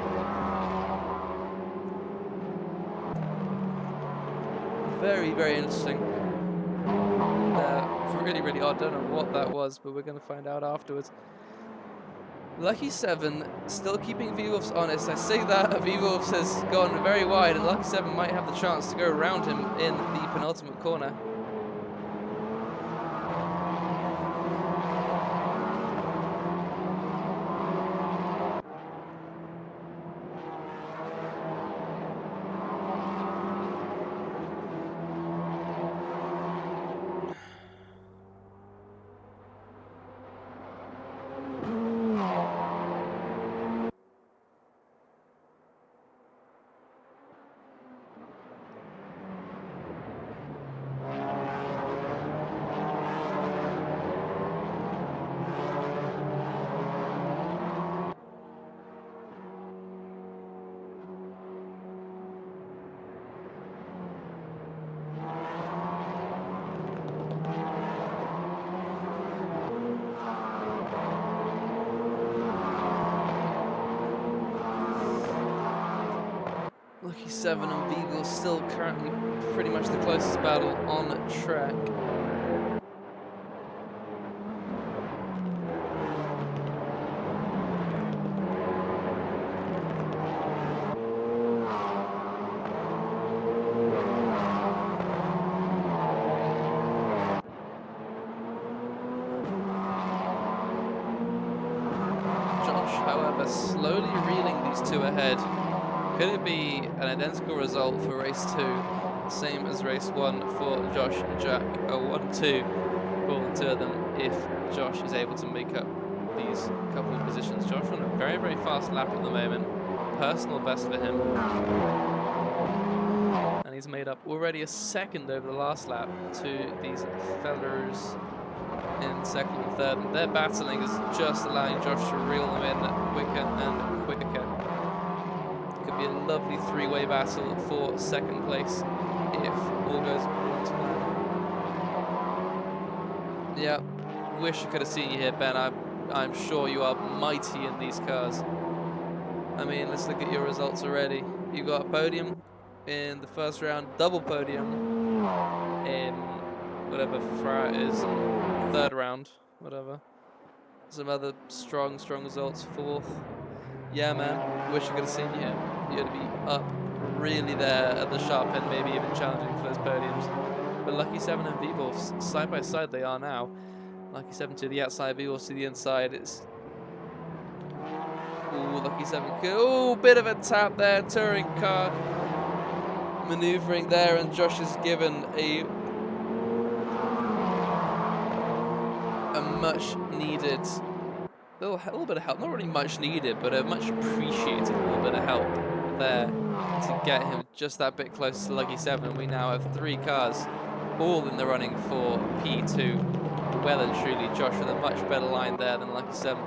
Very, very interesting. Really, really odd. Don't know what that was, but we're going to find out afterwards. Lucky 7 still keeping Vivos honest. I say that Vivos has gone very wide, and Lucky 7 might have the chance to go around him in the penultimate corner. Lucky 7 and Beagle still currently pretty much the closest battle on track. Josh, however, slowly reeling these two ahead. Could it be an identical result for race 2, same as race 1 for Josh and Jack, a 1-2 for the two of them if Josh is able to make up these couple of positions. Josh on a very, very fast lap at the moment, personal best for him. And he's made up already a second over the last lap to these fellas in second and third. And their battling is just allowing Josh to reel them in quicker and quicker. Could be a lovely three-way battle for second place if all goes according to plan. Yeah, wish I could have seen you here, Ben. I'm sure you are mighty in these cars. I mean, let's look at your results already. You got a podium in the first round, double podium in whatever frat is, third round, whatever. Some other strong results, fourth. Yeah, man, wish I could have seen you here. You'd be up really there at the sharp end, maybe even challenging for those podiums. But Lucky 7 and V-Wolf, side by side they are now. Lucky 7 to the outside, V-Wolf to the inside. It's... Ooh, Lucky 7. Ooh, bit of a tap there. Touring car maneuvering there, and Josh is given a much needed... little bit of help. Not really much needed, but a much appreciated little bit of help there to get him just that bit close to Lucky 7. We now have 3 cars all in the running for P2. Well and truly, Josh with a much better line there than Lucky 7.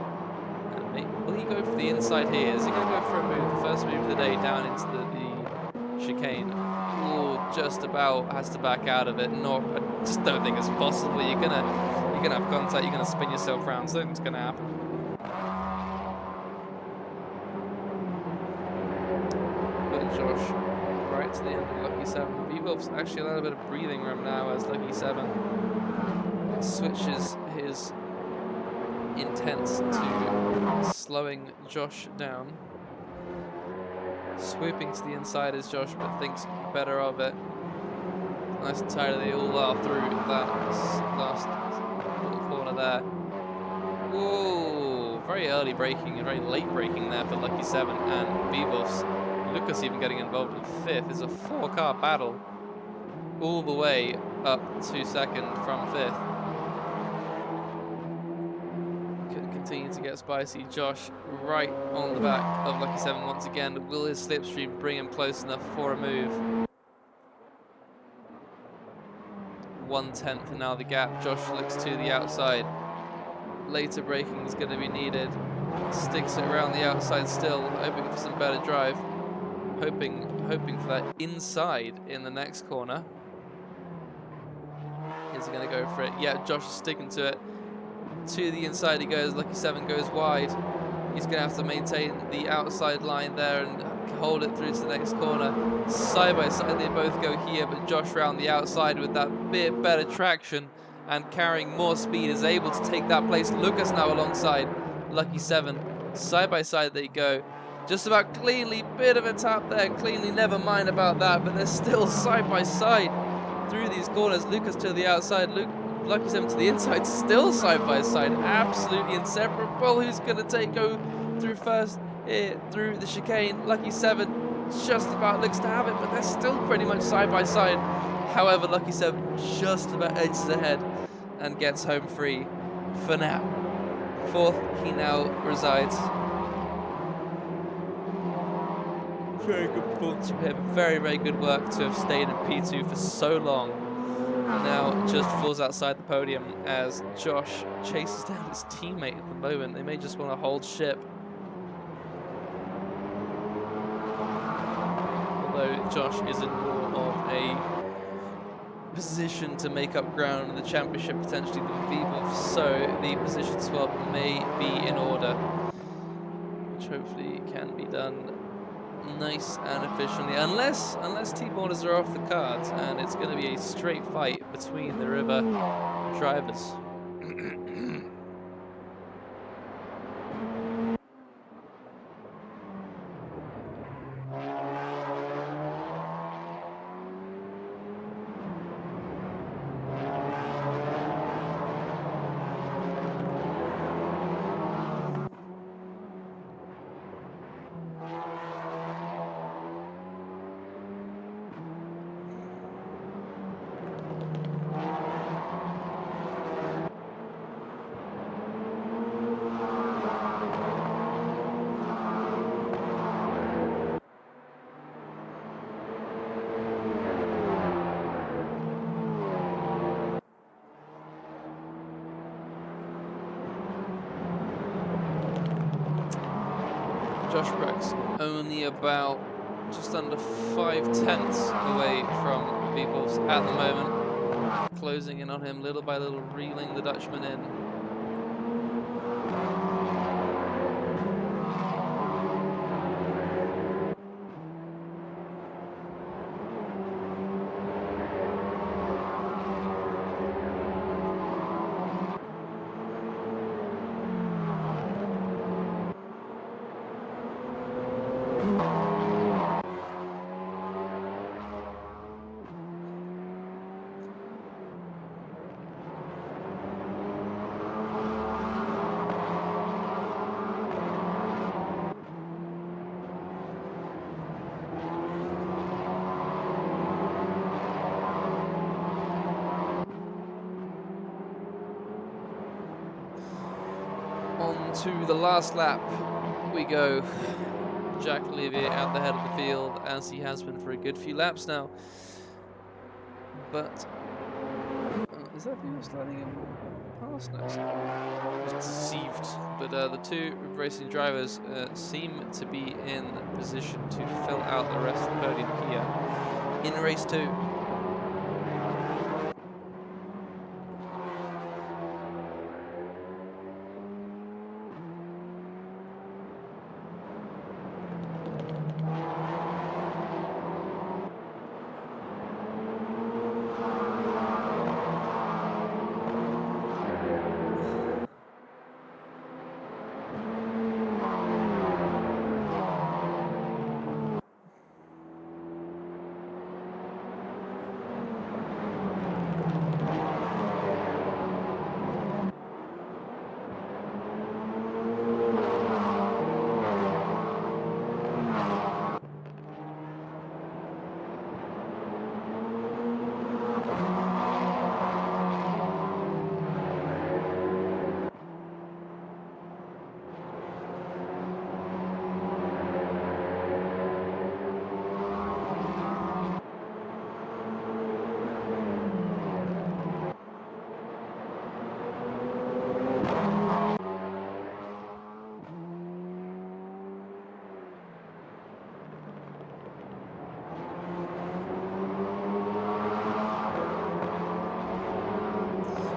Will he go for the inside here? Is he going to go for a move? The first move of the day down into the chicane. Oh, just about has to back out of it. No, I just don't think it's possible. You're gonna have contact. You're gonna spin yourself around. Something's gonna happen. But Josh, right to the end of Lucky 7. V-Wolf's actually a little bit of breathing room now as Lucky 7 switches his intents to slowing Josh down. Swooping to the inside is Josh, but thinks better of it. Nice and tight they all are through that last little corner there. Whoa, very early braking and very late braking there for Lucky 7 and V-Wolf's. Lucas even getting involved in 5th. It's a 4-car battle all the way up to 2nd from 5th. Continue to get spicy. Josh right on the back of Lucky 7 once again. Will his slipstream bring him close enough for a move? 1/10 now the gap. Josh looks to the outside. Later braking is going to be needed. Sticks it around the outside still, hoping for some better drive. Hoping for that inside in the next corner. Is he going to go for it? Yeah, Josh is sticking to it. To the inside he goes. Lucky 7 goes wide. He's going to have to maintain the outside line there and hold it through to the next corner. Side by side they both go here, but Josh round the outside with that bit better traction and carrying more speed is able to take that place. Lucas now alongside Lucky 7. Side by side they go. Just about cleanly, bit of a tap there. Cleanly, never mind about that, but they're still side by side through these corners. Lucas to the outside. Lucky 7 to the inside, still side by side, absolutely inseparable. Who's going to go through first here through the chicane? Lucky 7 just about looks to have it, but they're still pretty much side by side. However, Lucky 7 just about edges ahead and gets home free for now. 4th, he now resides. Very good performance from him. Very, very good work to have stayed in P2 for so long. Now just falls outside the podium as Josh chases down his teammate at the moment. They may just want to hold ship. Although Josh is in more of a position to make up ground in the championship potentially than V-Wolf, so the position swap may be in order, which hopefully can be done nice and efficiently. Unless T-borders are off the cards, and it's going to be a straight fight between the River drivers. Josh Brooks only about just under 5/10 away from Vivos at the moment, closing in on him little by little, reeling the Dutchman in. On to the last lap we go. Jack Olivier out the head of the field, as he has been for a good few laps now. But is that Vivos sliding him past? No, I was deceived. But the two racing drivers seem to be in position to fill out the rest of the podium here in race 2.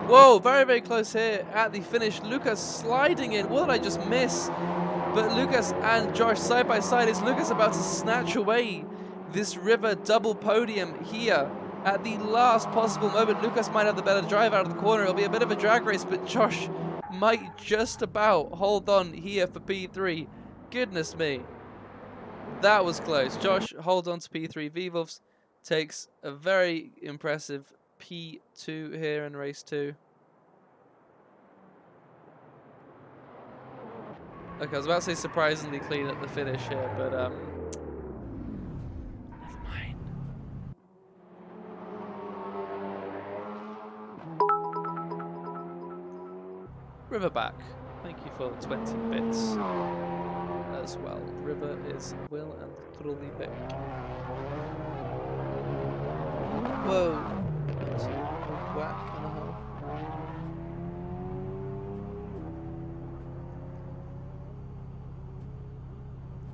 Whoa, very, very close here at the finish. Lucas sliding in. What did I just miss? But Lucas and Josh side by side. Is Lucas about to snatch away this River double podium here at the last possible moment? Lucas might have the better drive out of the corner. It'll be a bit of a drag race, but Josh might just about hold on here for P3. Goodness me. That was close. Josh holds on to P3. Vivos takes a very impressive P2 here in race 2. Okay, I was about to say surprisingly clean at the finish here, but never mind. Riverback, thank you for the 20 bits as well. River is Will and Trulli back. Whoa, that's a whack and a half.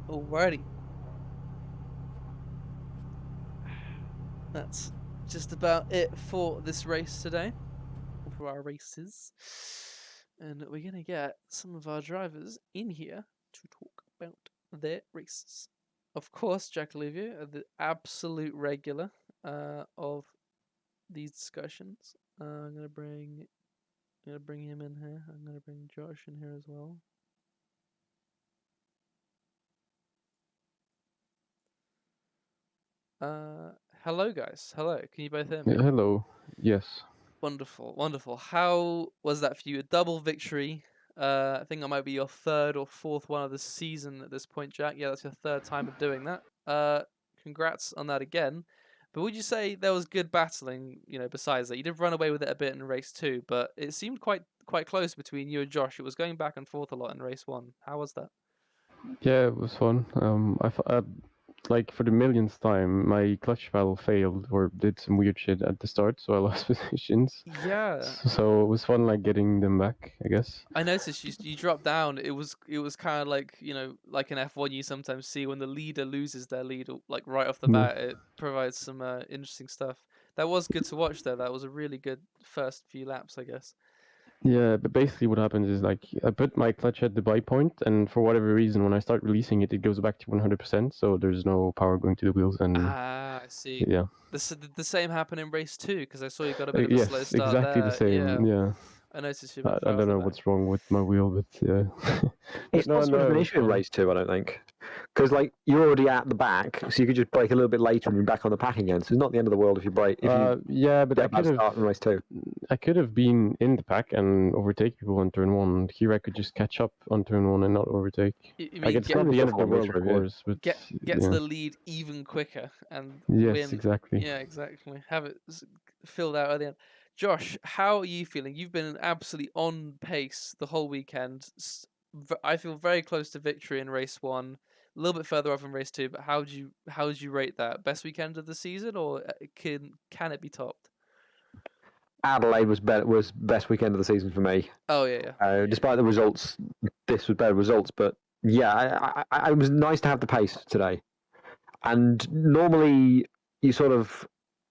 Alrighty. That's just about it for this race today, for our races. And we're going to get some of our drivers in here to talk about their races. of course, Jack Olivia, the absolute regular of these discussions. I'm gonna bring him in here. I'm gonna bring Josh in here as well. Hello guys. Hello. Can you both hear me? Hello. Yes. Wonderful, wonderful. How was that for you? A double victory. I think that might be your third or fourth one of the season at this point, Jack. Yeah, that's your third time of doing that. Congrats on that again. But would you say there was good battling, besides that? You did run away with it a bit in race 2, but it seemed quite close between you and Josh. It was going back and forth a lot in race 1. How was that? Yeah, it was fun. Like for the millionth time, my clutch valve failed or did some weird shit at the start, so I lost positions. Yeah. So it was fun, like getting them back, I guess. I noticed you dropped down. It was kind of like like an F1 you sometimes see when the leader loses their lead, like right off the bat. It provides some interesting stuff. That was good to watch though. That was a really good first few laps, I guess. Yeah, but basically what happens is like I put my clutch at the buy point, and for whatever reason, when I start releasing it, it goes back to 100%. So there's no power going to the wheels, and I see. yeah. The same happened in race 2 because I saw you got a bit of a slow Yes, start exactly the there. same. Yeah. I noticed you a I, bit I far off don't the know back. what's wrong with my wheel, but yeah. It's not so much of an issue in race 2, I don't think, because like you're already at the back, so you could just brake a little bit later and be back on the pack again. So it's not the end of the world if you brake. If you yeah, but get I a bad could start in race 2. I could have been in the pack and overtake people on turn 1. Here I could just catch up on turn 1 and not overtake. You Like mean it's not the end of the world, of course, but get yeah. to the lead even quicker and Yes, win. exactly. Yeah, exactly. Have it filled out at the end. Josh, how are you feeling? You've been absolutely on pace the whole weekend. I feel very close to victory in race 1, a little bit further off in race 2. But how would you rate that? Best weekend of the season, or can it be topped? Adelaide was best weekend of the season for me. Oh yeah. Despite the results, this was better results. But yeah, it was nice to have the pace today. And normally you sort of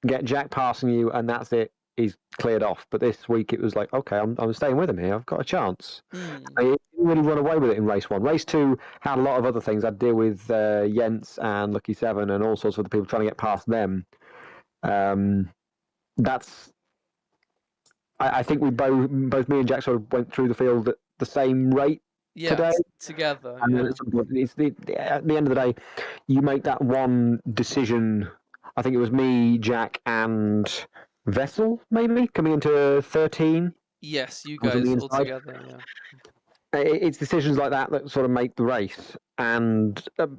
get Jack passing you, and that's it. He's cleared off. But this week it was like, okay, I'm staying with him here. I've got a chance. I didn't really run away with it in race 1. Race 2 had a lot of other things. I had to deal with Jens and Lucky 7 and all sorts of other people trying to get past them. I think we both me and Jack sort of went through the field at the same rate today. Together. And at the end of the day, you make that one decision. I think it was me, Jack, and Vessel, maybe, coming into 13. Yes, you guys all together, yeah. It's decisions like that that sort of make the race. And a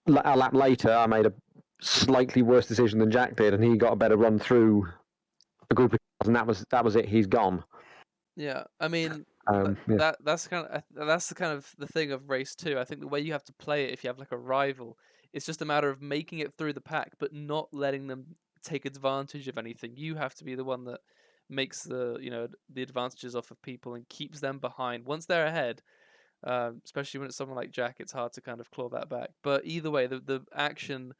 lap later, I made a slightly worse decision than Jack did, and he got a better run through a group of cars, and that was it. He's gone. Yeah, I mean, that's the kind of the thing of race 2. I think the way you have to play it, if you have like a rival, it's just a matter of making it through the pack, but not letting them take advantage of anything. You have to be the one that makes the advantages off of people and keeps them behind. Once they're ahead, especially when it's someone like Jack, it's hard to kind of claw that back. But either way, the action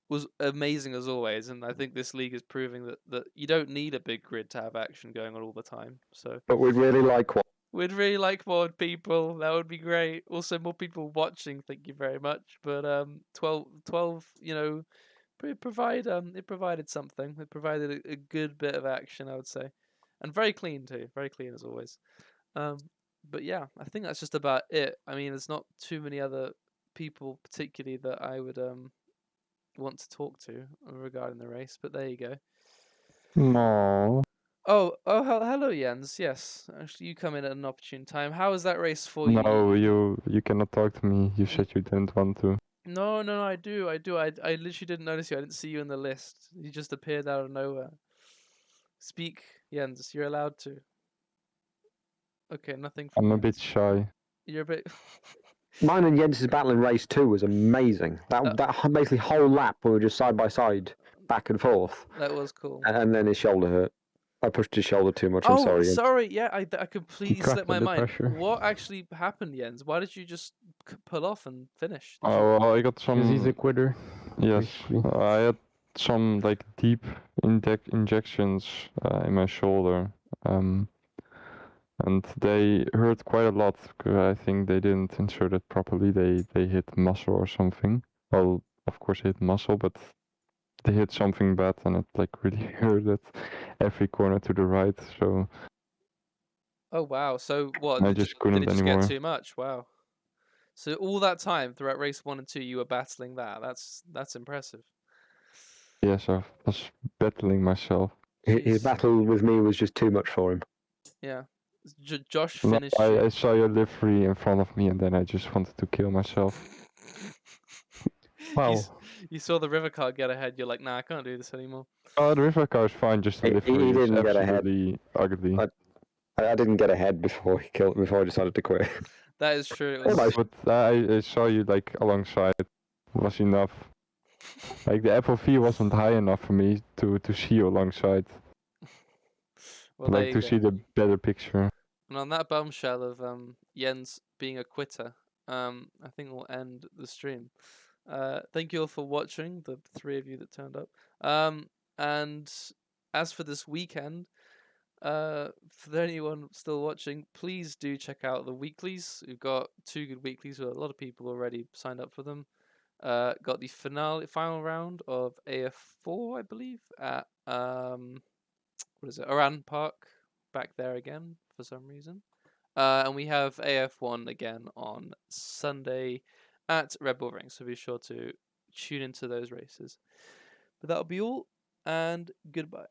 was amazing as always, and I think this league is proving that you don't need a big grid to have action going on all the time. So, but we'd really like one. We'd really like more people. That would be great. Also, more people watching. Thank you very much. But 12, it provided something. It provided a good bit of action, I would say, and very clean too. Very clean as always. But yeah, I think that's just about it. I mean, there's not too many other people particularly that I would want to talk to regarding the race, but there you go. No. Hello, Jens. Yes, actually, you come in at an opportune time. How was that race for you? No, you cannot talk to me. You said you didn't want to. No, I do. I literally didn't notice you. I didn't see you in the list. You just appeared out of nowhere. Speak, Jens. You're allowed to. Okay, nothing from I'm a Jens. bit shy. You're a bit. Mine and Jens's battle in race 2 was amazing. That basically whole lap we were just side by side, back and forth. That was cool. And then his shoulder hurt. I pushed his shoulder too much. I'm sorry. Sorry. Yeah, I completely slipped my mind. Pressure. What actually happened, Jens? Why did you just pull off and finish? Oh, well, I got some. Because he's a quitter. Yes, basically. I had some like deep injections in my shoulder, and they hurt quite a lot because I think they didn't insert it properly. They hit muscle or something. Well, of course I hit muscle, but they hit something bad and it like really hurt at every corner to the right. So Oh wow. So what? I Did just it couldn't just get anymore. too much? Wow. So all that time throughout race 1 and 2, you were battling that. That's impressive. Yes, I was battling myself. His Jeez. battle with me was just too much for him. Yeah. Josh No, finished I you. saw your livery in front of me and then I just wanted to kill myself. You, Wow. you saw the river car get ahead. You're like, nah, I can't do this anymore. Oh, the river car is fine, just the He livery is didn't get ahead. absolutely ugly. I didn't get ahead before I decided to quit. That is true. It was. Almost. But I saw you like alongside. Was enough. Like the FOV wasn't high enough for me to see you alongside. Well, there Like you to go. see the better picture. And on that bombshell of Jens being a quitter, I think we'll end the stream. Thank you all for watching, the 3 of you that turned up. And as for this weekend, for anyone still watching, please do check out the weeklies. We've got 2 good weeklies. A lot of people already signed up for them. Got the final round of AF4, I believe, at what is it, Oran Park, back there again for some reason. And we have AF1 again on Sunday at Red Bull Ring, so be sure to tune into those races. But that'll be all, and goodbye.